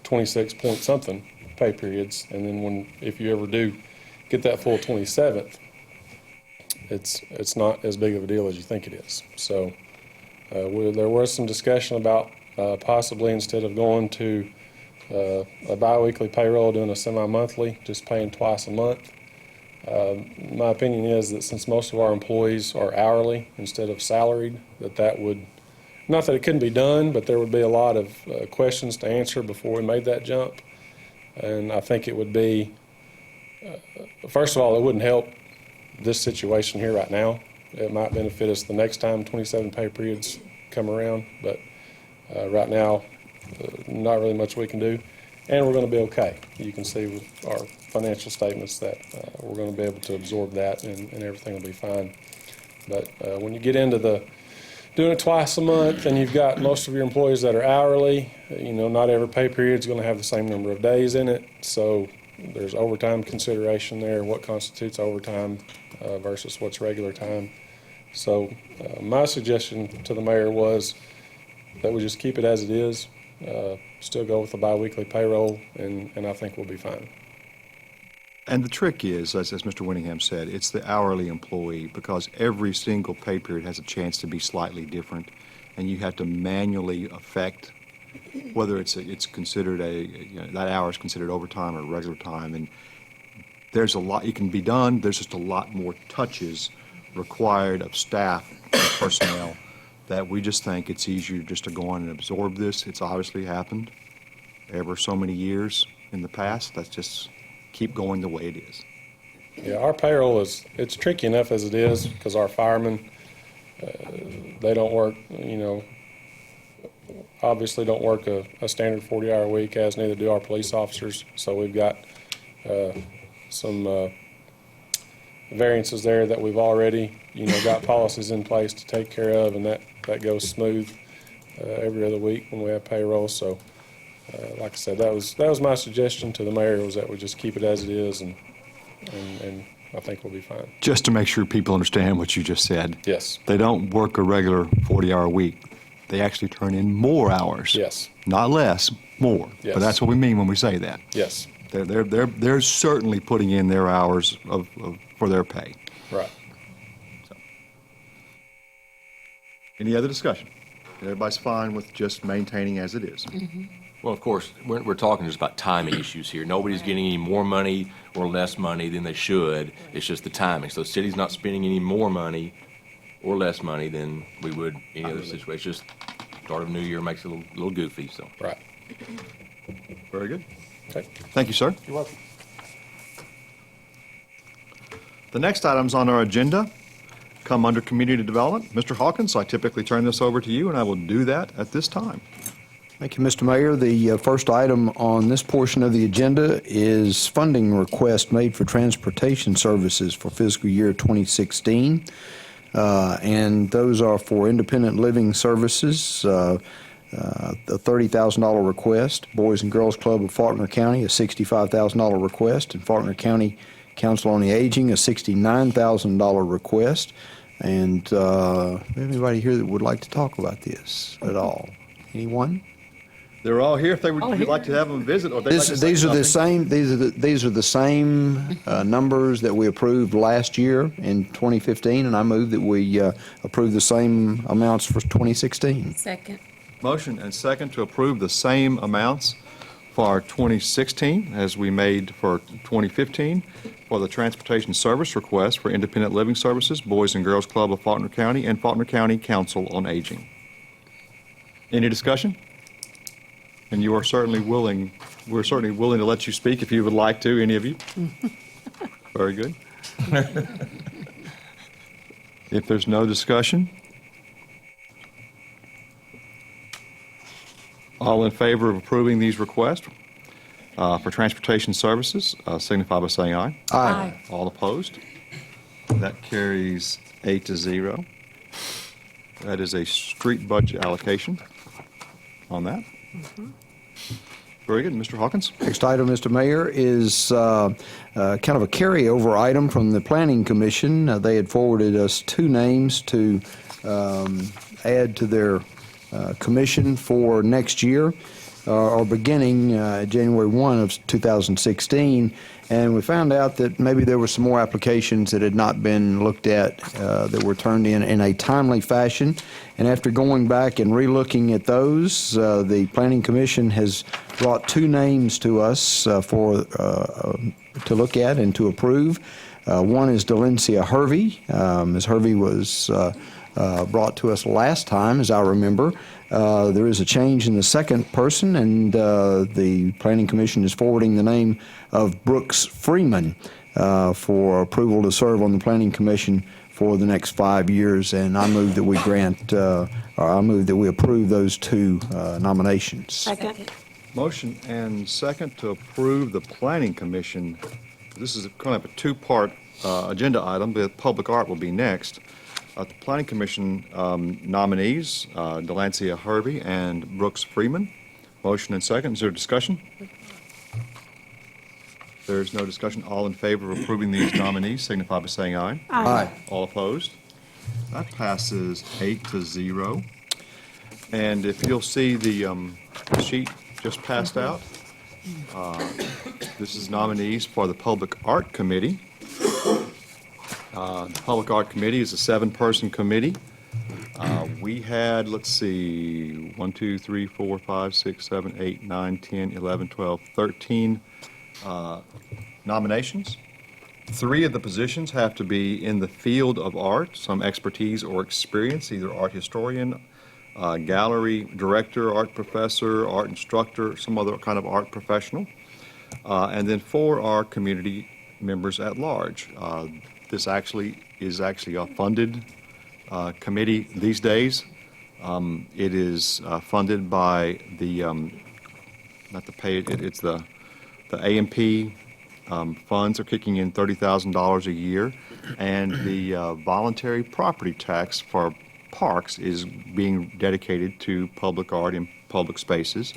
26 point something pay periods, and then if you ever do get that full 27th, it's not as big of a deal as you think it is. So there was some discussion about possibly, instead of going to a bi-weekly payroll, doing a semi-monthly, just paying twice a month. My opinion is that since most of our employees are hourly instead of salaried, that would, not that it couldn't be done, but there would be a lot of questions to answer before we made that jump. And I think it would be, first of all, it wouldn't help this situation here right now. It might benefit us the next time 27 pay periods come around, but right now, not really much we can do. And we're going to be okay. You can see with our financial statements that we're going to be able to absorb that, and everything will be fine. But when you get into doing it twice a month, and you've got most of your employees that are hourly, not every pay period is going to have the same number of days in it. So there's overtime consideration there, what constitutes overtime versus what's regular time. So my suggestion to the mayor was that we just keep it as it is, still go with the biweekly payroll, and I think we'll be fine. And the trick is, as Mr. Winningham said, it's the hourly employee, because every single pay period has a chance to be slightly different, and you have to manually affect whether it's considered that hour is considered overtime or regular time. And there's a lot you can be done. There's just a lot more touches required of staff and personnel that we just think it's easier just to go on and absorb this. It's obviously happened ever so many years in the past. That's just keep going the way it is. Yeah, our payroll it's tricky enough as it is, because our firemen, they don't work, obviously don't work a standard 40-hour week, as neither do our police officers. So we've got some variances there that we've already, got policies in place to take care of, and that goes smooth every other week when we have payroll. So, like I said, that was my suggestion to the mayor, was that we just keep it as it is, and I think we'll be fine. Just to make sure people understand what you just said. Yes. They don't work a regular 40-hour week. They actually turn in more hours. Yes. Not less, more. Yes. But that's what we mean when we say that. Yes. They're certainly putting in their hours for their pay. Right. So. Any other discussion? Everybody's fine with just maintaining as it is? Well, of course, we're talking just about timing issues here. Nobody's getting any more money or less money than they should. It's just the timing. So the city's not spending any more money or less money than we would any other situation. Just start of new year makes it a little goofy, so. Right. Very good. Okay. Thank you, sir. You're welcome. The next items on our agenda come under community development. Mr. Hawkins, I typically turn this over to you, and I will do that at this time. Thank you, Mr. Mayor. The first item on this portion of the agenda is funding request made for transportation services for fiscal year 2016. And those are for independent living services, the $30,000 request. Boys and Girls Club of Faulkner County, a $65,000 request. And Faulkner County Council on the Aging, a $69,000 request. And anybody here that would like to talk about this at all? Anyone? They're all here if they would like to have them visit, or they'd like to say These are the something. same. These are the same numbers that we approved last year in 2015, and I move that we approve the same amounts for 2016. Second. Motion and second to approve the same amounts for 2016 as we made for 2015 for the transportation service request for independent living services, Boys and Girls Club of Faulkner County, and Faulkner County Council on Aging. Any discussion? And you are certainly willing, we're certainly willing to let you speak if you would like to, any of you. Very good. If there's no discussion, all in favor of approving these requests for transportation services, signify by saying aye. Aye. All opposed? That carries 8-0. That is a street budget allocation on that. Very good. Mr. Hawkins? Next item, Mr. Mayor, is kind of a carryover item from the Planning Commission. They had forwarded us two names to add to their commission for next year, or beginning January 1 of 2016. And we found out that maybe there were some more applications that had not been looked at that were turned in a timely fashion. And after going back and relooking at those, the Planning Commission has brought two names to us to look at and to approve. One is Delencia Hervey. Ms. Hervey was brought to us last time, as I remember. There is a change in the second person, and the Planning Commission is forwarding the name of Brooks Freeman for approval to serve on the Planning Commission for the next 5 years, and I move that we approve those two nominations. Second. Motion and second to approve the Planning Commission. This is kind of a two-part agenda item, but public art will be next. The Planning Commission nominees, Delancia Hervey and Brooks Freeman. Motion and second. Is there discussion? There's no discussion. All in favor of approving these nominees signify by saying aye. Aye. All opposed? That passes 8-0. And if you'll see the sheet just passed out, this is nominees for the Public Art Committee. The Public Art Committee is a 7-person committee. We had, let's see, 1, 2, 3, 4, 5, 6, 7, 8, 9, 10, 11, 12, 13 nominations. 3 of the positions have to be in the field of art, some expertise or experience, either art historian, gallery director, art professor, art instructor, some other kind of art professional. And then 4 are community members at large. This is actually a funded committee these days. It is funded by the, not the pay, it's the A&P funds are kicking in $30,000 a year, and the voluntary property tax for parks is being dedicated to public art in public spaces,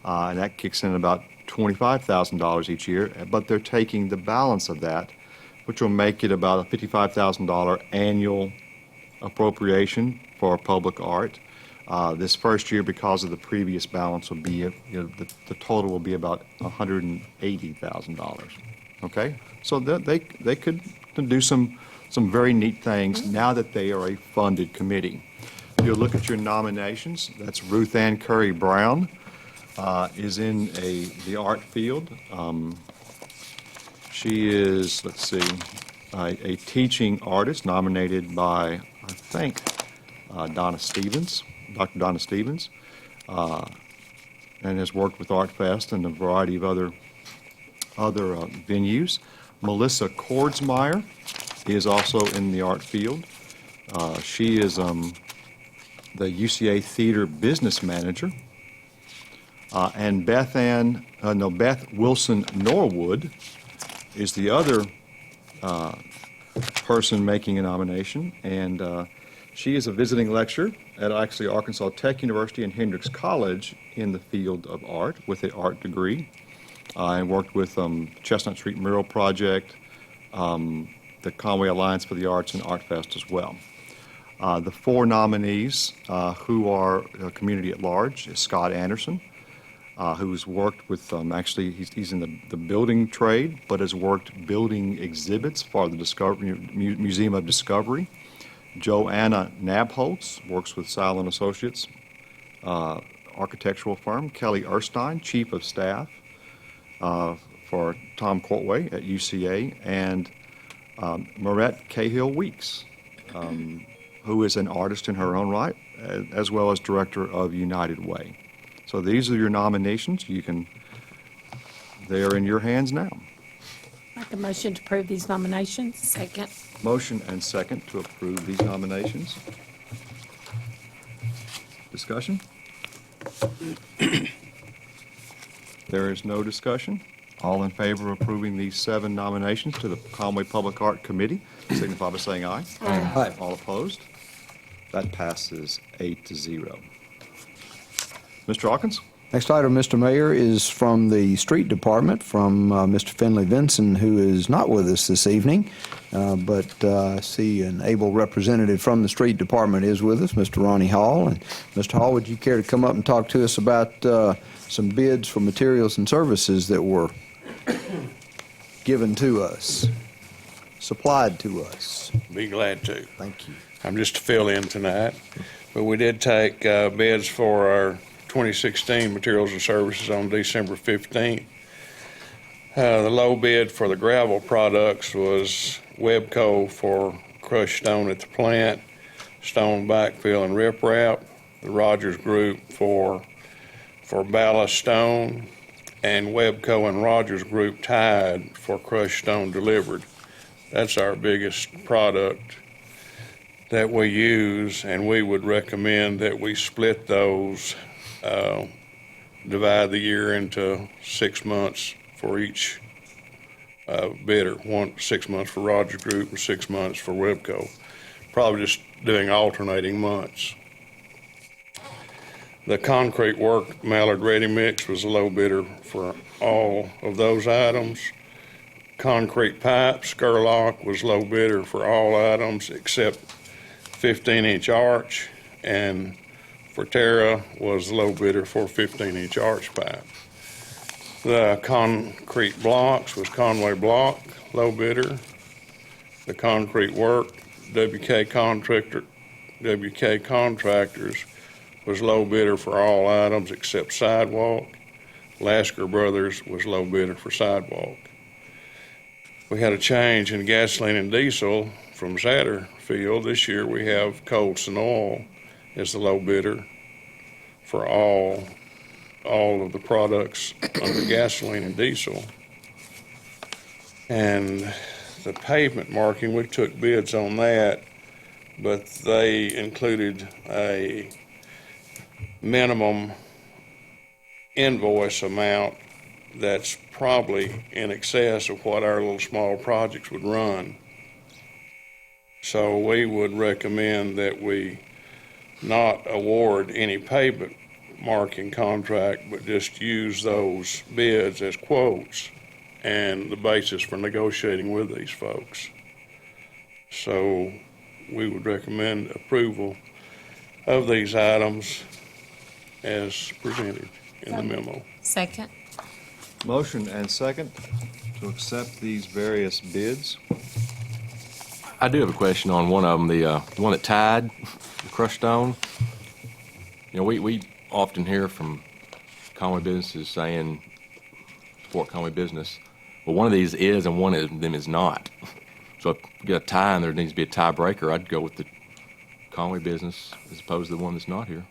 and that kicks in about $25,000 each year, but they're taking the balance of that, which will make it about a $55,000 annual appropriation for public art. This first year, because of the previous balance, will be, the total will be about $180,000. Okay? So they could do some very neat things now that they are a funded committee. If you look at your nominations, that's Ruth Ann Curry Brown is in the art field. She is, let's see, a teaching artist nominated by, I think, Dr. Donna Stevens, and has worked with Art Fest and a variety of other venues. Melissa Kordsmeyer is also in the art field. She is the UCA Theater business manager. And Beth Wilson Norwood is the other person making a nomination, and she is a visiting lecturer at actually Arkansas Tech University and Hendrix College in the field of art with an art degree. I worked with Chestnut Street Mural Project, the Conway Alliance for the Arts, and Art Fest as well. The 4 nominees who are community at large is Scott Anderson, who's worked with, actually, he's in the building trade, but has worked building exhibits for the Museum of Discovery. Joanna Nabholz works with Sile & Associates, architectural firm. Kelly Erstein, Chief of Staff for Tom Conway at UCA, and Marette Cahill-Weeks, who is an artist in her own right, as well as Director of United Way. So these are your nominations. They are in your hands now. Make a motion to approve these nominations. Second. Motion and second to approve these nominations. Discussion? There is no discussion. All in favor of approving these 7 nominations to the Conway Public Art Committee, signify by saying aye. Aye. All opposed? That passes 8-0. Mr. Hawkins? Next item, Mr. Mayor, is from the Street Department, from Mr. Finley Vinson, who is not with us this evening, but I see an able representative from the Street Department is with us, Mr. Ronnie Hall. And Mr. Hall, would you care to come up and talk to us about some bids for materials and services that were given to us, supplied to us? Be glad to. Thank you. I'm just to fill in tonight, but we did take bids for our 2016 materials and services on December 15th. The low bid for the gravel products was Webco for crushed stone at the plant, stone backfill and riprap, the Rogers Group for ballast stone, and Webco and Rogers Group tied for crushed stone delivered. That's our biggest product that we use, and we would recommend that we split those, divide the year into 6 months for each bidder. 6 months for Rogers Group and 6 months for Webco. Probably just doing alternating months. The concrete work Mallard Ready Mix was a low bidder for all of those items. concrete pipe, Scurlock was low bidder for all items except 15-inch arch, and Forterra was low bidder for 15-inch arch pipe. The concrete blocks was Conway Block, low bidder. The concrete work, WK Contractors was low bidder for all items except sidewalk. Lasker Brothers was low bidder for sidewalk. We had a change in gasoline and diesel from Satterfield. This year we have Colson Oil as the low bidder for all of the products under gasoline and diesel. And the pavement marking, we took bids on that, but they included a minimum invoice amount that's probably in excess of what our little small projects would run. So we would recommend that we not award any pavement marking contract, but just use those bids as quotes and the basis for negotiating with these folks. So we would recommend approval of these items as presented in the memo. Second. Motion and second to accept these various bids. I do have a question on one of them, the one that tied, the crushed stone. You know, we often hear from Conway businesses saying, support Conway business. Well, one of these is and one of them is not. So if you get a tie and there needs to be a tiebreaker, I'd go with the Conway business as opposed to the one that's not here.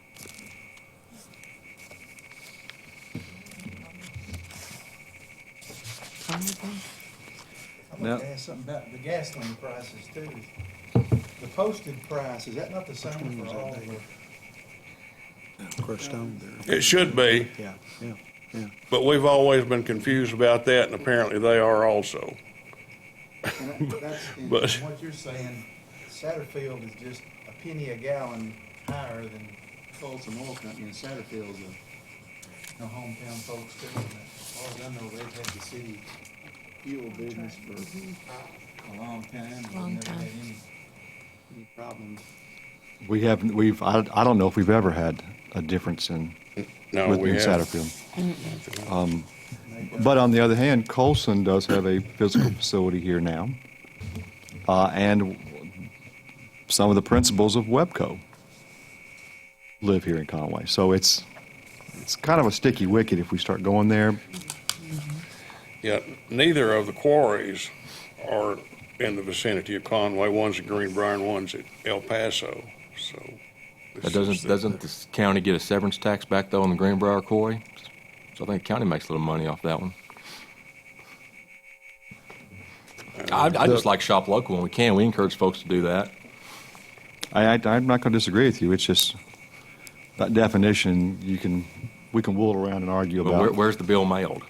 I'd Now- like to ask something about the gasoline prices too. The posted price, is that not the same for all of Crushed stone there. It should be, Yeah, yeah, yeah. but we've always been confused about that, and apparently they are also. and But- what you're saying, Satterfield is just a penny a gallon higher than Folsom Oil Company, and Satterfield's a hometown folks too. And as far as I know, they've had the city fuel business for a long time. They've Long never time. had any problems. I don't know if we've ever had a difference in, No, we within haven't. Satterfield. But on the other hand, Colson does have a physical facility here now. And some of the principals of Webco live here in Conway. So it's kind of a sticky wicket if we start going there. Yeah, neither of the quarries are in the vicinity of Conway. One's at Greenbrier and one's at El Paso, so. But doesn't the county get a severance tax back though on the Greenbrier quarry? So I think the county makes a little money off that one. I just like shop local when we can. We encourage folks to do that. I'm not going to disagree with you. It's just that definition, we can wool around and argue But about. where's the bill mailed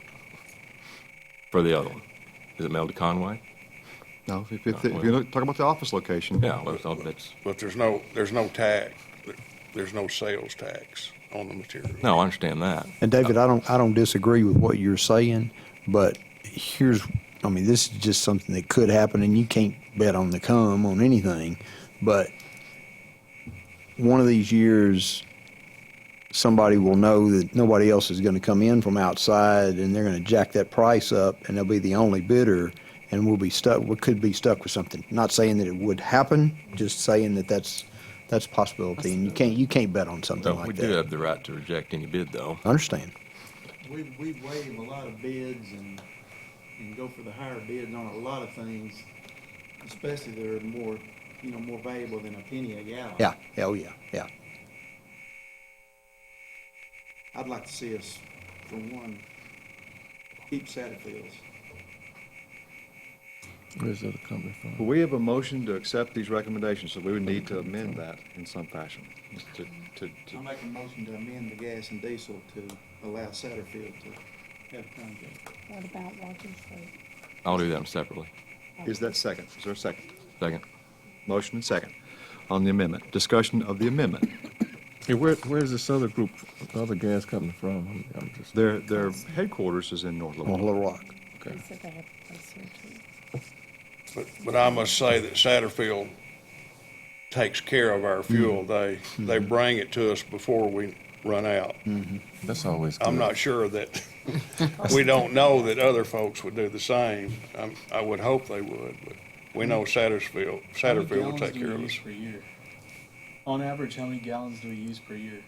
for the other one? Is it mailed to Conway? No, if you talk about the office location. Yeah, well, that's, But there's no tax, there's no sales tax on the material. no, I understand that. And David, I don't disagree with what you're saying, but this is just something that could happen, and you can't bet on the come on anything. But one of these years, somebody will know that nobody else is going to come in from outside, and they're going to jack that price up, and they'll be the only bidder, and we could be stuck with something. Not saying that it would happen, just saying that that's a possibility, and you can't bet on something So like we that. do have the right to reject any bid though. I understand. We waive a lot of bids and go for the higher bid on a lot of things, especially that are more valuable than a penny a gallon. Yeah, oh yeah, yeah. I'd like to see us, for one, keep Satterfields. Where's the other company from? Well, we have a motion to accept these recommendations, so we would need to amend that in some fashion. I make a motion to amend the gas and diesel to allow Satterfield to have a contract. What about Walking Street? I'll do them separately. Is that second? Is there a second? Second. Motion and second on the amendment. Discussion of the amendment. Hey, where's this other group, the other gas company from? I'm just. Their headquarters is in North Little On Rock. Little Rock. Okay. They said they have a place here too. But I must say that Satterfield takes care of our fuel. They bring it to us before we run out. That's always good. I'm not sure that, we don't know that other folks would do the same. I would hope they would, but we know Satterfield How many will gallons take do care we of use us. per year? On average, how many gallons do we use per year?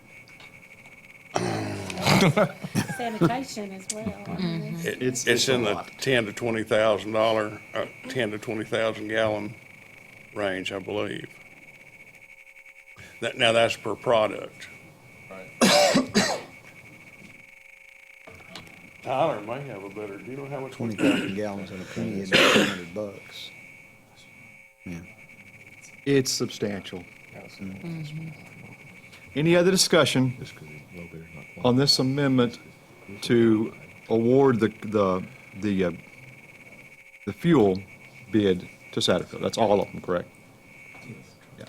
Sanitation as well. I mean, It's in the $10,000 to $20,000 gallon range, I believe. Now that's per product. Tyler may have a better, do you know how much? 20,000 gallons and a penny is $200. Yeah. It's substantial. Any other discussion on this amendment to award the fuel bid to Satterfield? That's all of them, correct? Yeah.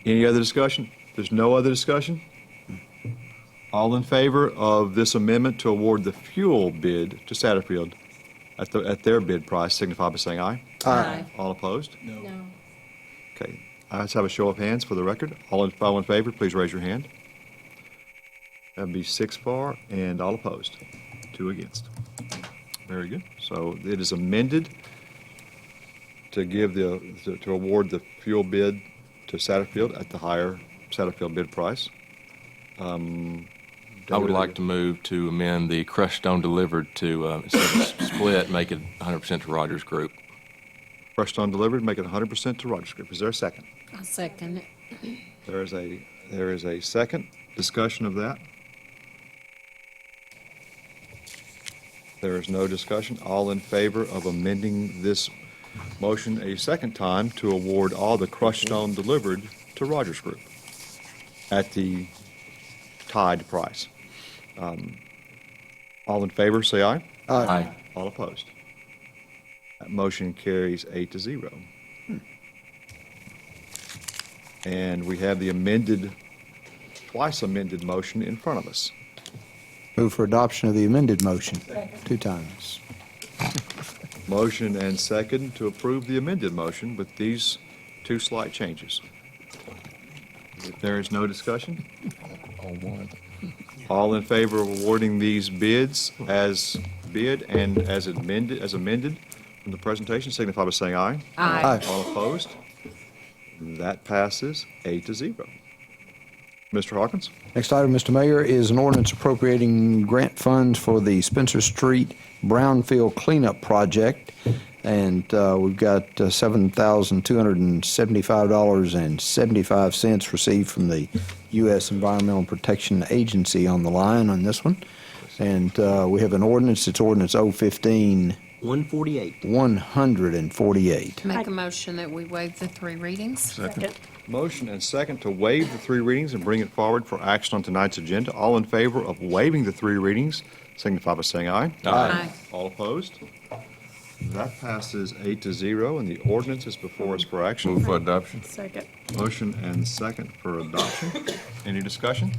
Any other discussion? There's no other discussion? All in favor of this amendment to award the fuel bid to Satterfield at their bid price, signify by saying aye. Aye. All opposed? No. Okay, let's have a show of hands for the record. All in favor, please raise your hand. That'd be 6 for and all opposed, 2 against. Very good. So it is amended to give to award the fuel bid to Satterfield at the higher Satterfield bid price. I would like to move to amend the crushed stone delivered to, instead of split, make it 100% to Rogers Group. Crushed stone delivered, make it 100% to Rogers Group. Is there a second? I'll second it. There is a second. Discussion of that? There is no discussion. All in favor of amending this motion a second time to award all the crushed stone delivered to Rogers Group at the tied price? All in favor, say aye. Aye. All opposed? That motion carries 8-0. And we have the twice amended motion in front of us. Move for adoption of the amended motion, 2 times. Motion and second to approve the amended motion with these 2 slight changes. If there is no discussion, all in favor of awarding these bids as bid and as amended from the presentation, signify by saying aye. Aye. All opposed? That passes 8-0. Mr. Hawkins? Next item, Mr. Mayor, is an ordinance appropriating grant funds for the Spencer Street Brownfield Cleanup Project. And we've got $7,275.75 received from the U.S. Environmental Protection Agency on the line on this one. And we have an ordinance, it's ordinance 015. 148. 148. Make a motion that we waive the 3 readings. Second. Motion and second to waive the 3 readings and bring it forward for action on tonight's agenda. All in favor of waiving the 3 readings, signify by saying aye. Aye. All opposed? That passes 8-0, and the ordinance is before us for action. Move for adoption. Second. Motion and second for adoption. Any discussion?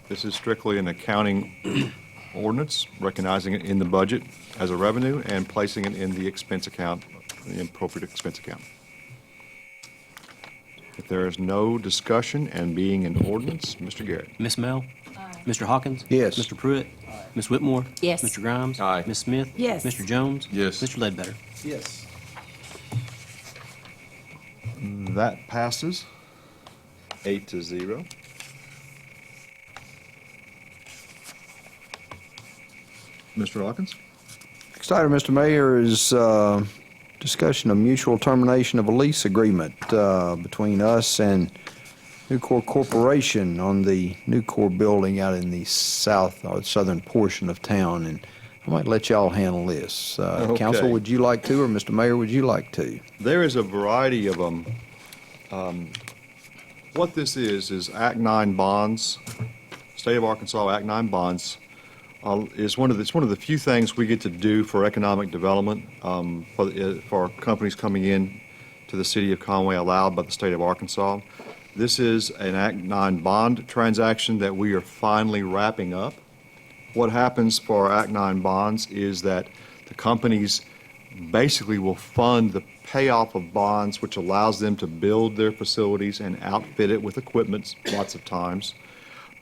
This is strictly an accounting ordinance, recognizing it in the budget as a revenue and placing it in the expense account, the appropriate expense account. If there is no discussion and being an ordinance, Mr. Garrett. Ms. Mel? Mr. Hawkins? Yes. Mr. Pruitt? Ms. Whitmore? Yes. Mr. Grimes? Aye. Ms. Smith? Yes. Mr. Jones? Yes. Mr. Ledbetter? Yes. That passes 8-0. Mr. Hawkins? Next item, Mr. Mayor, is discussion of mutual termination of a lease agreement between us and Nucor Corporation on the Nucor building out in the southern portion of town. And I might let y'all handle this. Council, Okay. would you like to, or Mr. Mayor, would you like to? There is a variety of them. What this is Act 9 bonds, State of Arkansas Act 9 bonds, is one of the few things we get to do for economic development for companies coming in to the city of Conway allowed by the state of Arkansas. This is an Act 9 bond transaction that we are finally wrapping up. What happens for Act 9 bonds is that the companies basically will fund the payoff of bonds, which allows them to build their facilities and outfit it with equipment lots of times.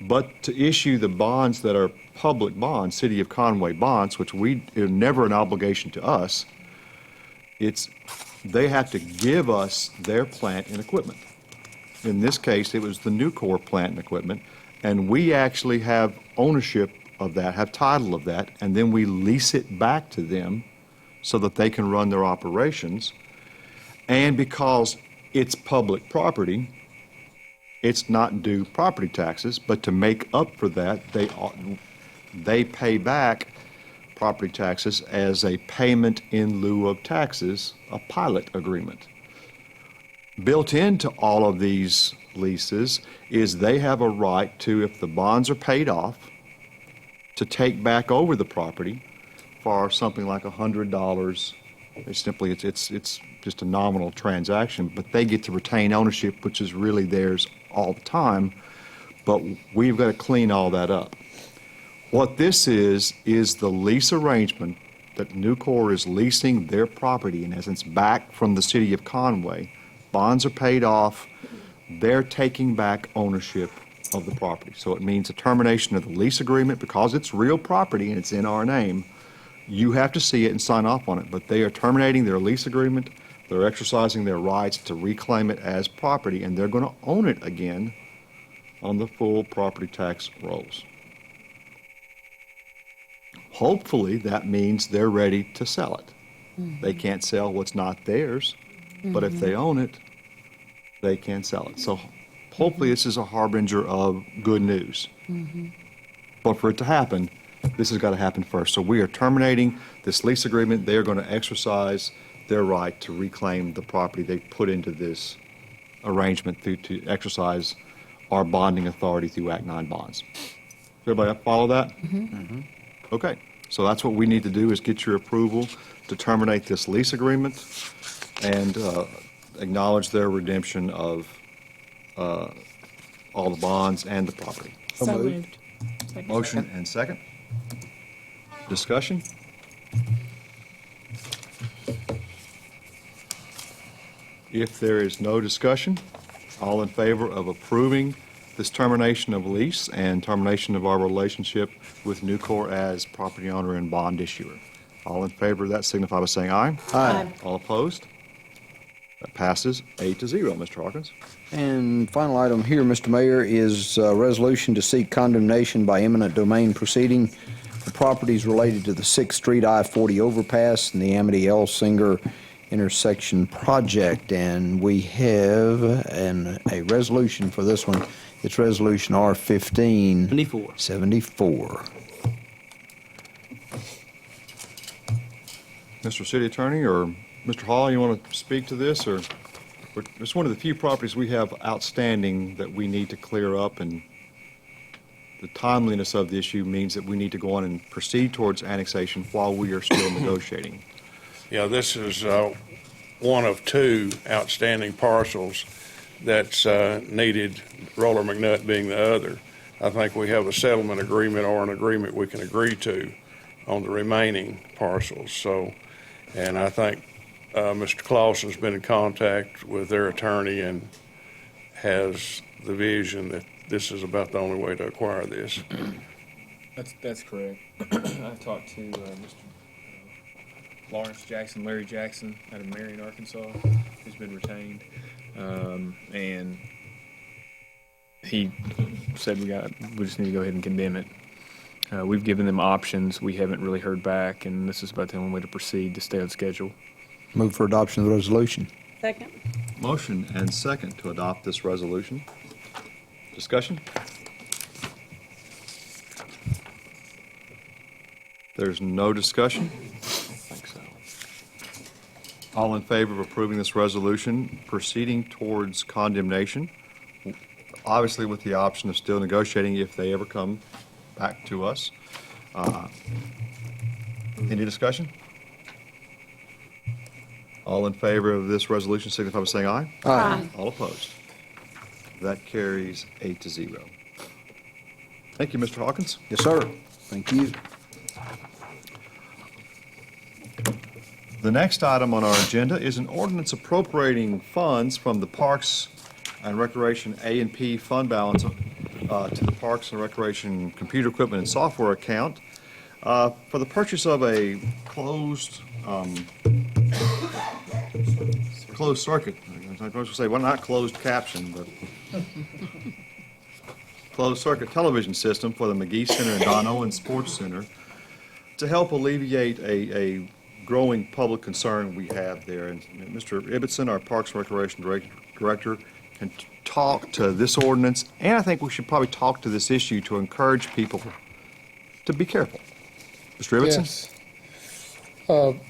But to issue the bonds that are public bonds, City of Conway bonds, which are never an obligation to us, they have to give us their plant and equipment. In this case, it was the Nucor plant and equipment, and we actually have ownership of that, have title of that, and then we lease it back to them so that they can run their operations. And because it's public property, it's not due property taxes, but to make up for that, they pay back property taxes as a payment in lieu of taxes, a pilot agreement. Built into all of these leases is they have a right to, if the bonds are paid off, to take back over the property for something like $100. It's just a nominal transaction, but they get to retain ownership, which is really theirs all the time, but we've got to clean all that up. What this is the lease arrangement that Nucor is leasing their property, in essence, back from the City of Conway. Bonds are paid off. They're taking back ownership of the property. So it means a termination of the lease agreement because it's real property and it's in our name. You have to see it and sign off on it, but they are terminating their lease agreement. They're exercising their rights to reclaim it as property, and they're going to own it again on the full property tax rolls. Hopefully, that means they're ready to sell it. They can't sell what's not theirs, but if they own it, they can sell it. So hopefully this is a harbinger of good news. But for it to happen, this has got to happen first. So we are terminating this lease agreement. They are going to exercise their right to reclaim the property they put into this arrangement to exercise our bonding authority through Act 9 bonds. Everybody follow that? Okay, so that's what we need to do is get your approval to terminate this lease agreement and acknowledge their redemption of all the bonds and the property. So moved. Motion and second. Discussion? If there is no discussion, all in favor of approving this termination of lease and termination of our relationship with Nucor as property owner and bond issuer. All in favor of that signify by saying aye. Aye. All opposed? That passes 8-0, Mr. Hawkins. And final item here, Mr. Mayor, is a resolution to seek condemnation by eminent domain proceeding for properties related to the 6th Street I-40 overpass and the Amity L. Singer intersection project. And we have a resolution for this one. It's Resolution R-15. 74. Mr. City Attorney or Mr. Hall, you want to speak to this? Or it's one of the few properties we have outstanding that we need to clear up, and the timeliness of the issue means that we need to go on and proceed towards annexation while we are still negotiating. Yeah, this is one of two outstanding parcels that's needed, Roller McNutt being the other. I think we have a settlement agreement or an agreement we can agree to on the remaining parcels. So, and I think Mr. Clausen's been in contact with their attorney and has the vision that this is about the only way to acquire this. That's correct. I talked to Mr. Lawrence Jackson, Larry Jackson, out of Marion, Arkansas, who's been retained, and he said we just need to go ahead and condemn it. We've given them options. We haven't really heard back, and this is about the only way to proceed to stay on schedule. Move for adoption of the resolution. Second. Motion and second to adopt this resolution. Discussion? There's no discussion? I think so. All in favor of approving this resolution, proceeding towards condemnation, obviously with the option of still negotiating if they ever come back to us. Any discussion? All in favor of this resolution signify by saying aye. Aye. All opposed. That carries 8-0. Thank you, Mr. Hawkins. Yes, sir. Thank you. The next item on our agenda is an ordinance appropriating funds from the Parks and Recreation A&P fund balance to the Parks and Recreation computer equipment and software account for the purchase of a closed circuit. I'm supposed to say, well, not closed caption, but closed circuit television system for the McGee Center and Don Owens Sports Center to help alleviate a growing public concern we have there. And Mr. Ibbotson, our Parks and Recreation Director, can talk to this ordinance, and I think we should probably talk to this issue to encourage people to be careful. Mr. Ibbotson? Yes.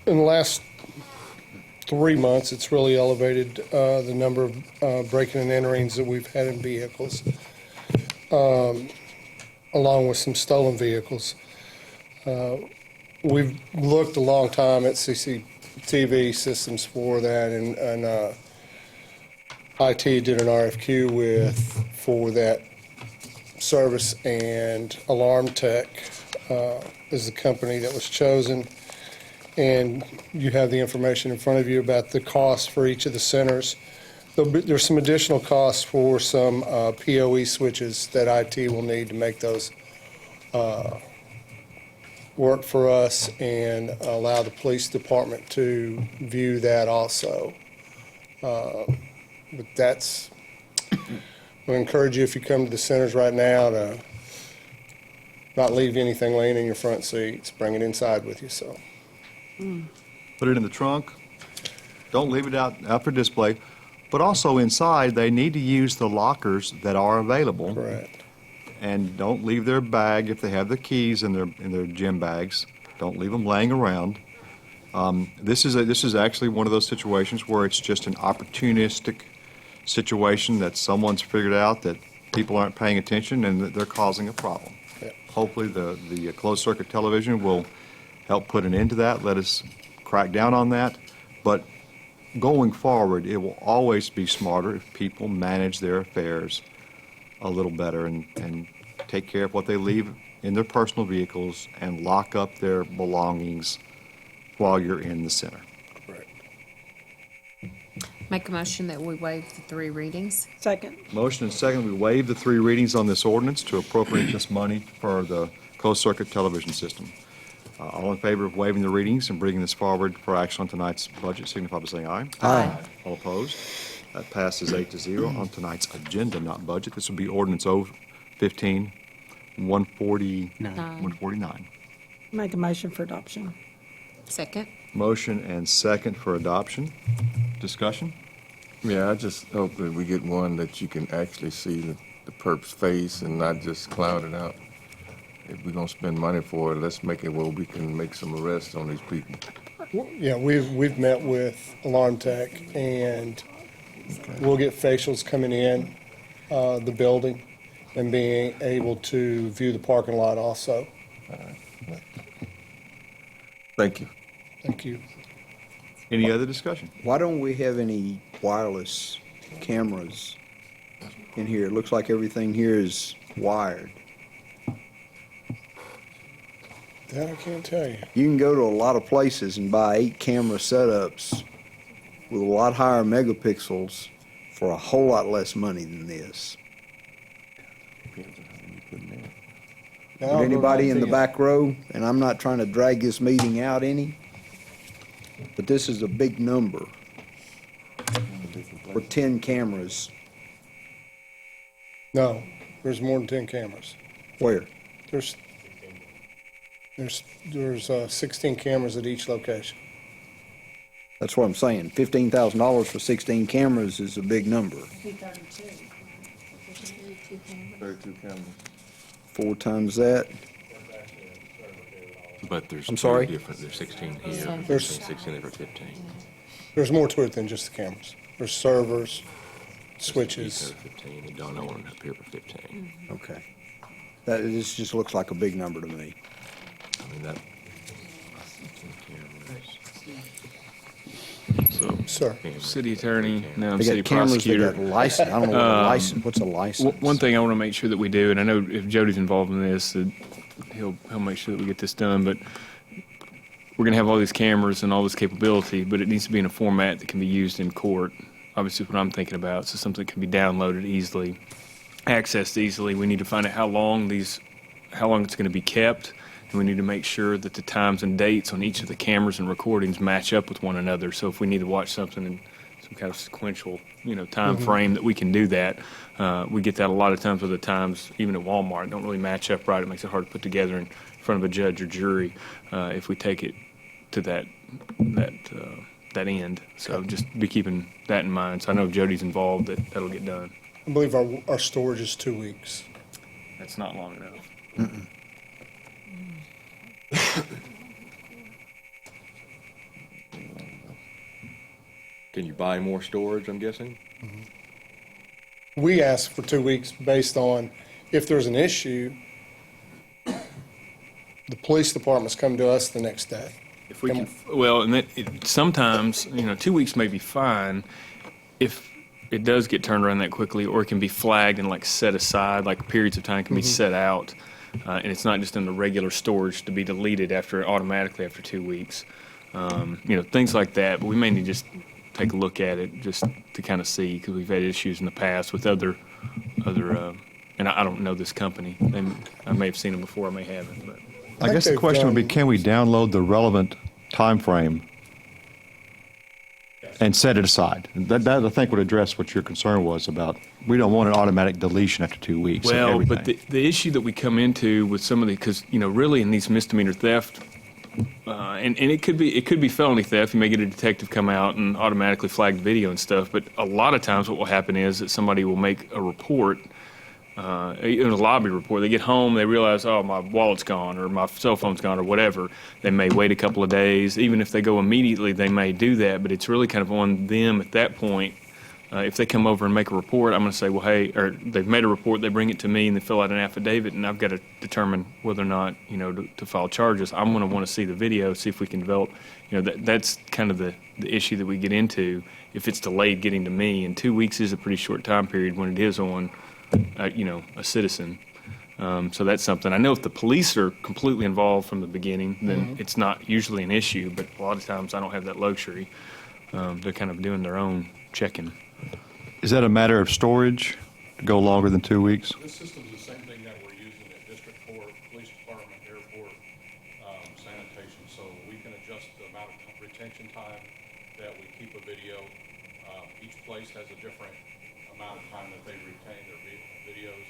In the last 3 months, it's really elevated the number of breaking and enterings that we've had in vehicles, along with some stolen vehicles. We've looked a long time at CCTV systems for that, and IT did an RFQ for that service, and Alarm Tech is the company that was chosen. And you have the information in front of you about the cost for each of the centers. There's some additional costs for some PoE switches that IT will need to make those work for us and allow the police department to view that also. But that's, I encourage you, if you come to the centers right now, to not leave anything laying in your front seats. Bring it inside with you, so. Put it in the trunk. Don't leave it out for display. But also inside, they need to use the lockers that are available. Correct. And don't leave their bag, if they have the keys in their gym bags, don't leave them laying around. This is actually one of those situations where it's just an opportunistic situation that someone's figured out that people aren't paying attention and that they're causing a problem. Yeah. Hopefully, the closed-circuit television will help put an end to that, let us crack down on that. But going forward, it will always be smarter if people manage their affairs a little better and take care of what they leave in their personal vehicles and lock up their belongings while you're in the center. Correct. Make a motion that we waive the 3 readings. Second. Motion and second, we waive the 3 readings on this ordinance to appropriate this money for the closed-circuit television system. All in favor of waiving the readings and bringing this forward for action on tonight's budget, signify by saying aye. Aye. All opposed? That passes 8-0 on tonight's agenda, not budget. This will be ordinance 015, 149. Make a motion for adoption. Second. Motion and second for adoption. Discussion? Yeah, I just hope that we get one that you can actually see the perp's face and not just cloud it out. If we're gonna spend money for it, let's make it where we can make some arrests on these people. Yeah, we've met with Alarm Tech, and we'll get facials coming in the building and being able to view the parking lot also. Thank you. Thank you. Any other discussion? Why don't we have any wireless cameras in here? It looks like everything here is wired. That I can't tell you. You can go to a lot of places and buy 8 camera setups with a lot higher megapixels for a whole lot less money than this. Would anybody in the back row, and I'm not trying to drag this meeting out any, but this is a big number for 10 cameras. No, there's more than 10 cameras. Where? There's 16 cameras at each location. That's what I'm saying. $15,000 for 16 cameras is a big number. 32 cameras. 4 times that. But there's I'm sorry? two different, there's 16 here, There's- 16 there for 15. There's more to it than just the cameras. There's servers, switches. There for 15, and Don Owen up here for 15. Okay. This just looks like a big number to me. I mean, that. So, Sir. city attorney, now I'm They city got cameras, they prosecutor. got license. I don't know what a license, what's a license? One thing I want to make sure that we do, and I know if Jody's involved in this, that he'll make sure that we get this done, but we're going to have all these cameras and all this capability, but it needs to be in a format that can be used in court. Obviously, what I'm thinking about, so something that can be downloaded easily, accessed easily. We need to find out how long it's going to be kept, and we need to make sure that the times and dates on each of the cameras and recordings match up with one another. So if we need to watch something in some kind of sequential, time frame, that we can do that. We get that a lot of times with the times, even at Walmart, don't really match up right. It makes it hard to put together in front of a judge or jury if we take it to that end. So just be keeping that in mind. So I know if Jody's involved, that'll get done. I believe our storage is 2 weeks. That's not long enough. Can you buy more storage, I'm guessing? We ask for 2 weeks based on if there's an issue, the police departments come to us the next day. If we can, well, and sometimes, 2 weeks may be fine if it does get turned around that quickly, or it can be flagged and set aside, periods of time can be set out, and it's not just in the regular storage to be deleted automatically after 2 weeks. Things like that, but we may need to just take a look at it just to kind of see, because we've had issues in the past with other, and I don't know this company. I may have seen them before, I may haven't, but. I guess the question would be, can we download the relevant time frame and set it aside? That I think would address what your concern was about. We don't want an automatic deletion after 2 weeks of Well, everything. but the issue that we come into with some of the, because, really in these misdemeanor theft, and it could be felony theft. You may get a detective come out and automatically flag the video and stuff, but a lot of times what will happen is that somebody will make a report, in a lobby report. They get home, they realize, oh, my wallet's gone, or my cell phone's gone, or whatever. They may wait a couple of days. Even if they go immediately, they may do that, but it's really kind of on them at that point. If they come over and make a report, I'm going to say, well, hey, or they've made a report, they bring it to me, and they fill out an affidavit, and I've got to determine whether or not, to file charges. I'm going to want to see the video, see if we can develop, that's kind of the issue that we get into if it's delayed getting to me. And 2 weeks is a pretty short time period when it is on, a citizen. So that's something. I know if the police are completely involved from the beginning, then it's not usually an issue, but a lot of times I don't have that luxury. They're kind of doing their own checking. Is that a matter of storage to go longer than 2 weeks? This system's the same thing that we're using at district court, police department, airport, sanitation, so we can adjust the amount of retention time that we keep a video. Each place has a different amount of time that they retain their videos.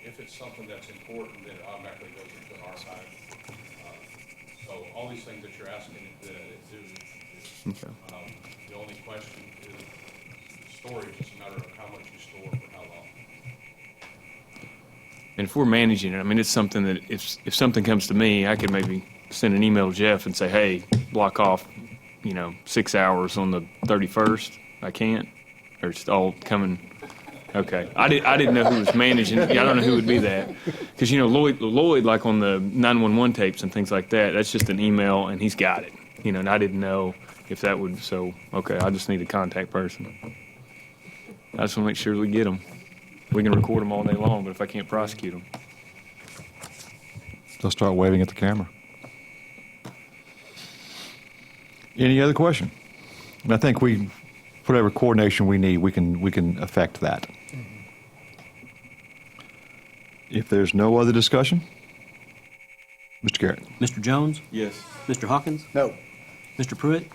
If it's something that's important, then it automatically goes into an archive. So all these things that you're asking that it do. Okay. The only question is storage. It's a matter of how much you store for how long. And if we're managing it, it's something that if something comes to me, I could maybe send an email to Jeff and say, hey, block off, 6 hours on the 31st. I can't, or it's all coming. Okay, I didn't know who was managing. Yeah, I don't know who would be that, because Lloyd, like on the 911 tapes and things like that, that's just an email and he's got it. And I didn't know if that would. So okay, I just need a contact person. I just want to make sure we get them. We can record them all day long, but if I can't prosecute them. They'll start waving at the camera. Any other question? And I think whatever coordination we need, we can affect that. If there's no other discussion, Mr. Garrett. Mr. Jones? Yes. Mr. Hawkins? No. Mr. Pruitt?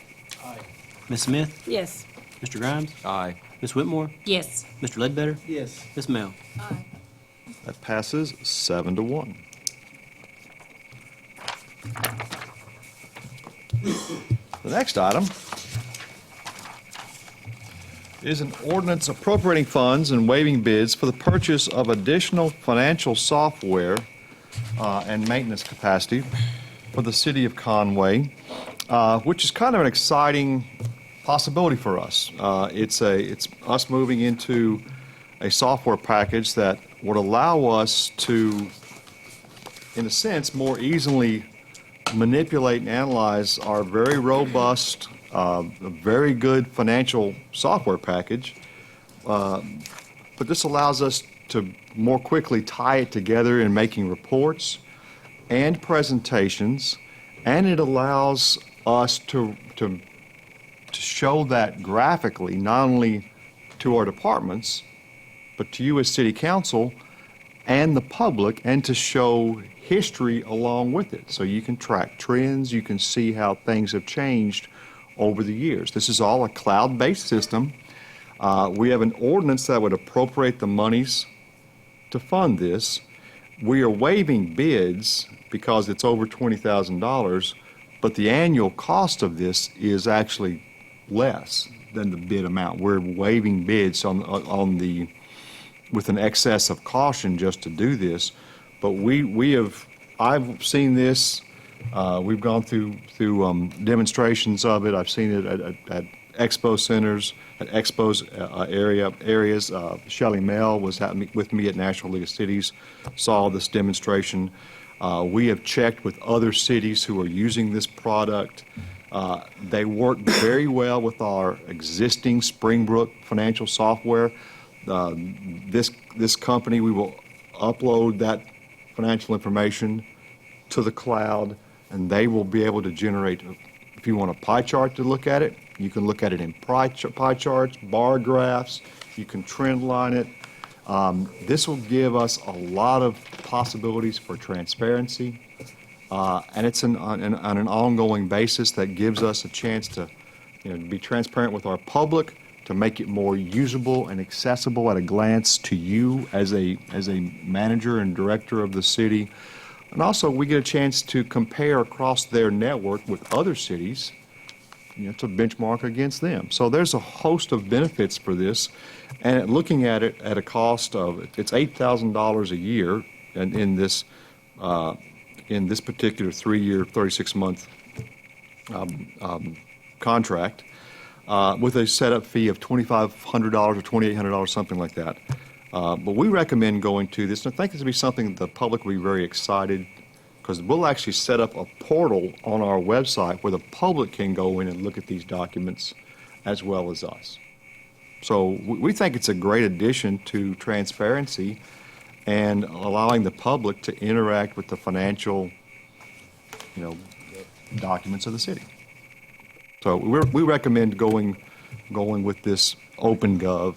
Aye. Ms. Smith? Yes. Mr. Grimes? Aye. Ms. Whitmore? Yes. Mr. Ledbetter? Yes. Ms. Mel? Aye. That passes 7-1. The next item is an ordinance appropriating funds and waiving bids for the purchase of additional financial software and maintenance capacity for the city of Conway, which is kind of an exciting possibility for us. It's us moving into a software package that would allow us to, in a sense, more easily manipulate and analyze our very robust, very good financial software package. But this allows us to more quickly tie it together in making reports and presentations, and it allows us to show that graphically, not only to our departments, but to you as city council and the public, and to show history along with it. So you can track trends, you can see how things have changed over the years. This is all a cloud-based system. We have an ordinance that would appropriate the monies to fund this. We are waiving bids because it's over $20,000, but the annual cost of this is actually less than the bid amount. We're waiving bids with an excess of caution just to do this. But I've seen this. We've gone through demonstrations of it. I've seen it at expo centers, at expos areas. Shelley Mell was with me at National League of Cities, saw this demonstration. We have checked with other cities who are using this product. They work very well with our existing Springbrook financial software. This company, we will upload that financial information to the cloud, and they will be able to generate, if you want a pie chart to look at it, you can look at it in pie charts, bar graphs, you can trend line it. This will give us a lot of possibilities for transparency, and it's on an ongoing basis that gives us a chance to be transparent with our public, to make it more usable and accessible at a glance to you as a manager and director of the city. And also, we get a chance to compare across their network with other cities, to benchmark against them. So there's a host of benefits for this. And looking at it at a cost of, it's $8,000 a year in this particular 3-year, 36-month contract, with a setup fee of $2,500 or $2,800, something like that. But we recommend going to this, and I think this will be something that the public will be very excited, because we'll actually set up a portal on our website where the public can go in and look at these documents as well as us. So we think it's a great addition to transparency and allowing the public to interact with the financial, documents of the city. So we recommend going with this OpenGov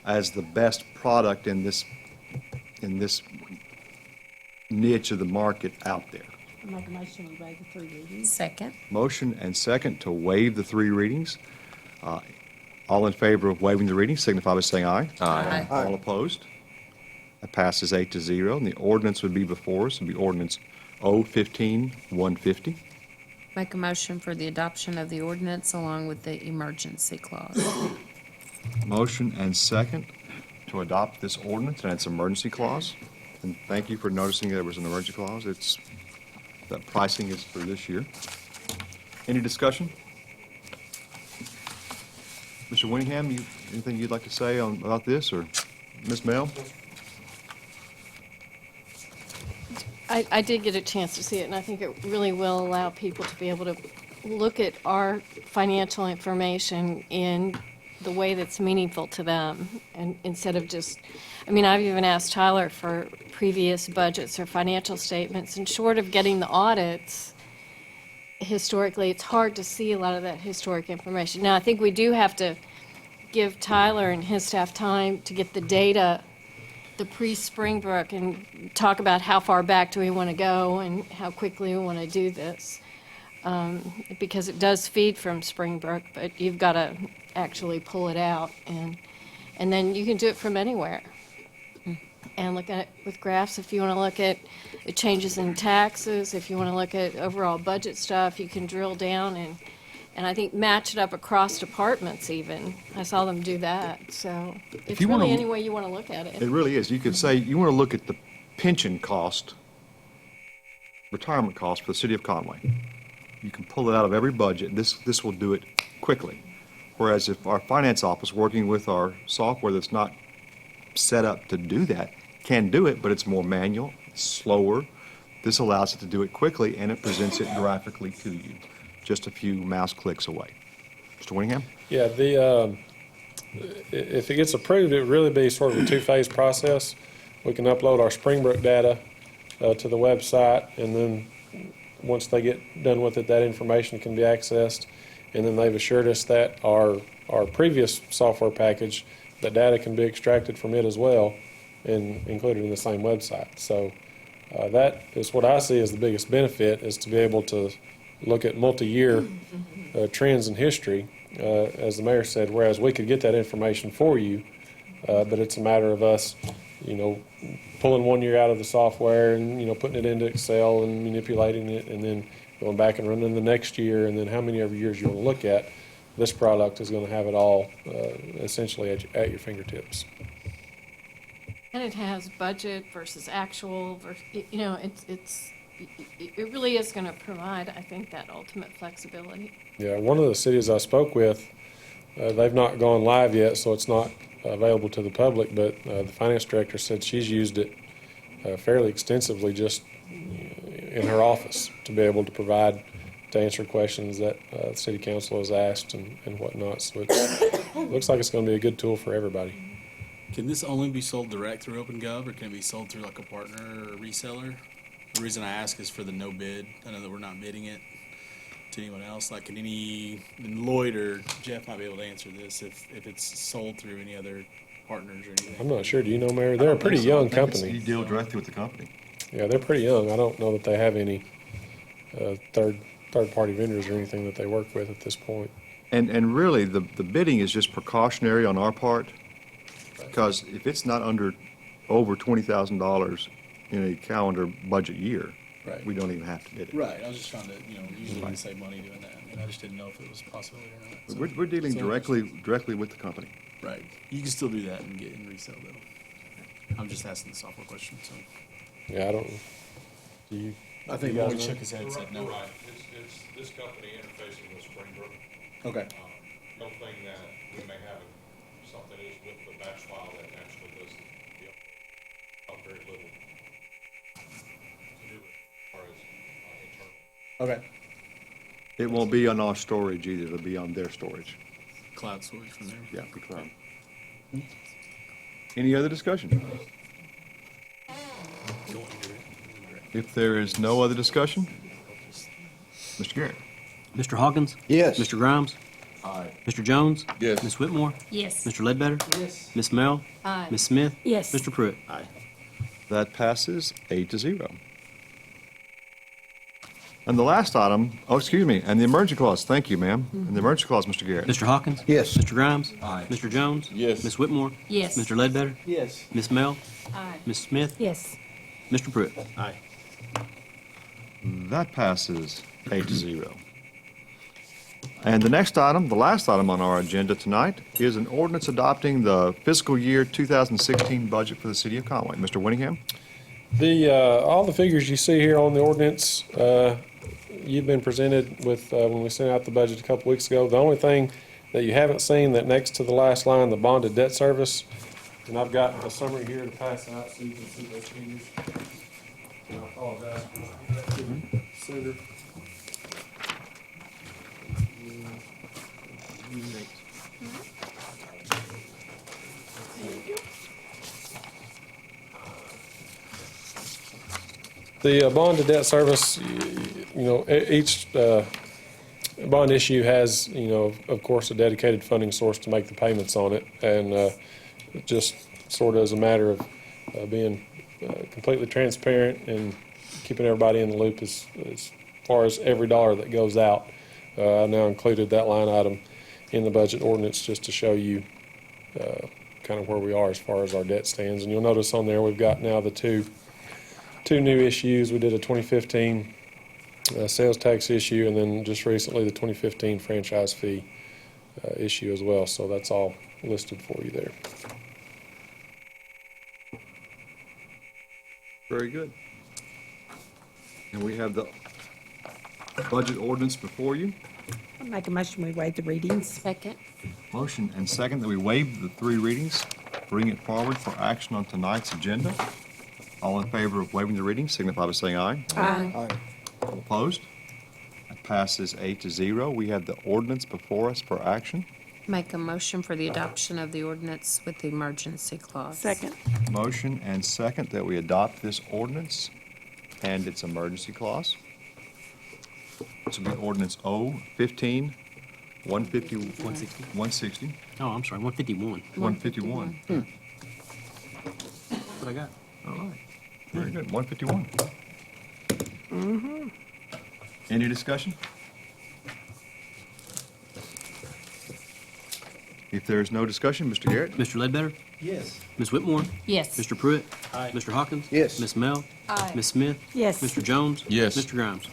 as the best product in this niche of the market out there. I make a motion to waive the 3 readings. Second. Motion and second to waive the 3 readings. All in favor of waiving the readings signify by saying aye. Aye. All opposed? That passes 8-0, and the ordinance would be before us. It would be ordinance 015-150. Make a motion for the adoption of the ordinance along with the emergency clause. Motion and second to adopt this ordinance and its emergency clause. And thank you for noticing there was an emergency clause. That pricing is for this year. Any discussion? Mr. Winningham, anything you'd like to say about this, or Ms. Mel? I did get a chance to see it, and I think it really will allow people to be able to look at our financial information in the way that's meaningful to them, and instead of just, I've even asked Tyler for previous budgets or financial statements, and short of getting the audits, historically, it's hard to see a lot of that historic information. Now, I think we do have to give Tyler and his staff time to get the data, the pre-Springbrook, and talk about how far back do we want to go and how quickly we want to do this. Because it does feed from Springbrook, but you've got to actually pull it out, and then you can do it from anywhere. And look at it with graphs. If you want to look at the changes in taxes, if you want to look at overall budget stuff, you can drill down and I think match it up across departments even. I saw them do that. So it's really any way you want to look at it. It really is. You could say you want to look at the pension cost, retirement cost for the city of Conway. You can pull it out of every budget. This will do it quickly. Whereas if our finance office, working with our software that's not set up to do that, can do it, but it's more manual, it's slower. This allows it to do it quickly, and it presents it graphically to you, just a few mouse clicks away. Mr. Winningham? Yeah, if it gets approved, it would really be sort of a 2-phase process. We can upload our Springbrook data to the website, and then once they get done with it, that information can be accessed. And then they've assured us that our previous software package, that data can be extracted from it as well and included in the same website. So that is what I see as the biggest benefit, is to be able to look at multi-year trends in history, as the mayor said, whereas we could get that information for you, but it's a matter of us, pulling 1 year out of the software and, putting it into Excel and manipulating it, and then going back and running the next year, and then how many other years you want to look at. This product is going to have it all essentially at your fingertips. And it has budget versus actual, it really is going to provide, I think, that ultimate flexibility. Yeah, one of the cities I spoke with, they've not gone live yet, so it's not available to the public, but the finance director said she's used it fairly extensively just in her office to be able to answer questions that the city council has asked and whatnot. So it looks like it's going to be a good tool for everybody. Can this only be sold direct through OpenGov, or can it be sold through like a partner or a reseller? The reason I ask is for the no bid. I know that we're not bidding it to anyone else. Like, and Lloyd or Jeff might be able to answer this if it's sold through any other partners or anything. I'm not sure. Do you know, Mayor? They're a pretty young company. You deal directly with the company. Yeah, they're pretty young. I don't know that they have any third-party vendors or anything that they work with at this point. And really, the bidding is just precautionary on our part, because if it's not over $20,000 in a calendar budget year, Right. we don't even have to bid it. Right. I was just trying to, usually we save money doing that. And I just didn't know if it was a possibility or not. So- We're dealing so- directly with the company. Right. You can still do that and get in resale though. I'm just asking the software question, so. Yeah, I don't. Do you? I think you guys Lloyd know? shook his head and said no. Right, it's this company interfacing with Springbrook. Okay. The only thing that we may have something is with the batch file that actually does very little to do with as far as internal. Okay. It won't be on our storage either, it'll be on their storage. Cloud storage from there. Yeah, the cloud. Any other discussion? If there is no other discussion, Mr. Garrett? Mr. Hawkins? Yes. Mr. Grimes? Aye. Mr. Jones? Yes. Ms. Whitmore? Yes. Mr. Ledbetter? Yes. Ms. Mel? Aye. Ms. Smith? Yes. Mr. Pruitt? That passes 8-0. And the last item, and the emergency clause, thank you, ma'am. And the emergency clause, Mr. Garrett? Mr. Hawkins? Yes. Mr. Grimes? Aye. Mr. Jones? Yes. Ms. Whitmore? Yes. Mr. Ledbetter? Yes. Ms. Mel? Aye. Ms. Smith? Yes. Mr. Pruitt? That passes 8-0. And the next item, the last item on our agenda tonight, is an ordinance adopting the fiscal year 2016 budget for the city of Conway. Mr. Winningham? All the figures you see here on the ordinance, you've been presented with when we sent out the budget a couple weeks ago. The only thing that you haven't seen, that next to the last line, the bonded debt service, and I've got a summary here to pass out so you can see those figures. And I apologize. Senator. The bonded debt service, each bond issue has, of course, a dedicated funding source to make the payments on it. And just sort of as a matter of being completely transparent and keeping everybody in the loop as far as every dollar that goes out. I now included that line item in the budget ordinance just to show you kind of where we are as far as our debt stands. And you'll notice on there we've got now the two new issues. We did a 2015 sales tax issue, and then just recently the 2015 franchise fee issue as well. So that's all listed for you there. Very good. And we have the budget ordinance before you. I'll make a motion we waive the readings. Second. Motion and second that we waive the 3 readings, bring it forward for action on tonight's agenda. All in favor of waiving the readings signify by saying aye. Aye. All opposed? That passes 8-0. We have the ordinance before us for action. Make a motion for the adoption of the ordinance with the emergency clause. Second. Motion and second that we adopt this ordinance and its emergency clause. This will be ordinance O-15, 150. 160. 160, Oh, I'm sorry, 151. 151. That's what I got. All right, very good, 151. Any discussion? If there is no discussion, Mr. Garrett? Mr. Ledbetter? Yes. Ms. Whitmore? Yes. Mr. Pruitt? Mr. Hawkins? Yes. Ms. Mel? Aye. Ms. Smith? Yes. Mr. Jones? Yes. Mr. Grimes?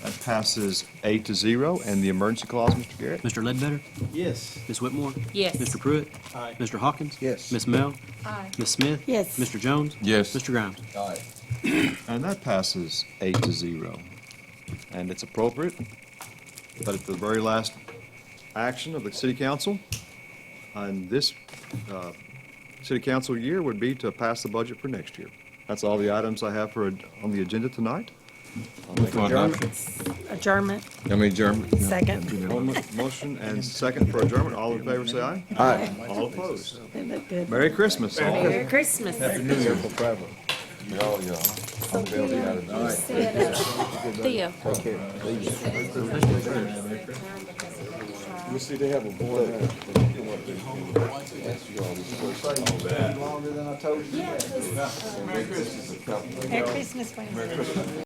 That passes 8-0, and the emergency clause, Mr. Garrett? Mr. Ledbetter? Yes. Ms. Whitmore? Yes. Mr. Pruitt? Aye. Mr. Hawkins? Yes. Ms. Mel? Aye. Ms. Smith? Yes. Mr. Jones? Yes. Mr. Grimes? And that passes 8-0. And it's appropriate that at the very last action of the city council, and this city council year would be to pass the budget for next year. That's all the items I have on the agenda tonight. Adjournment. I mean, German. Second. Motion and second for adjournment. All in favor, say aye. Aye. All opposed. Isn't that good? Merry Christmas. all. Merry Christmas. Happy New Year for forever. Y'all, y'all. So Theo, you said, Theo. You see, they have a board. Merry Christmas, friends.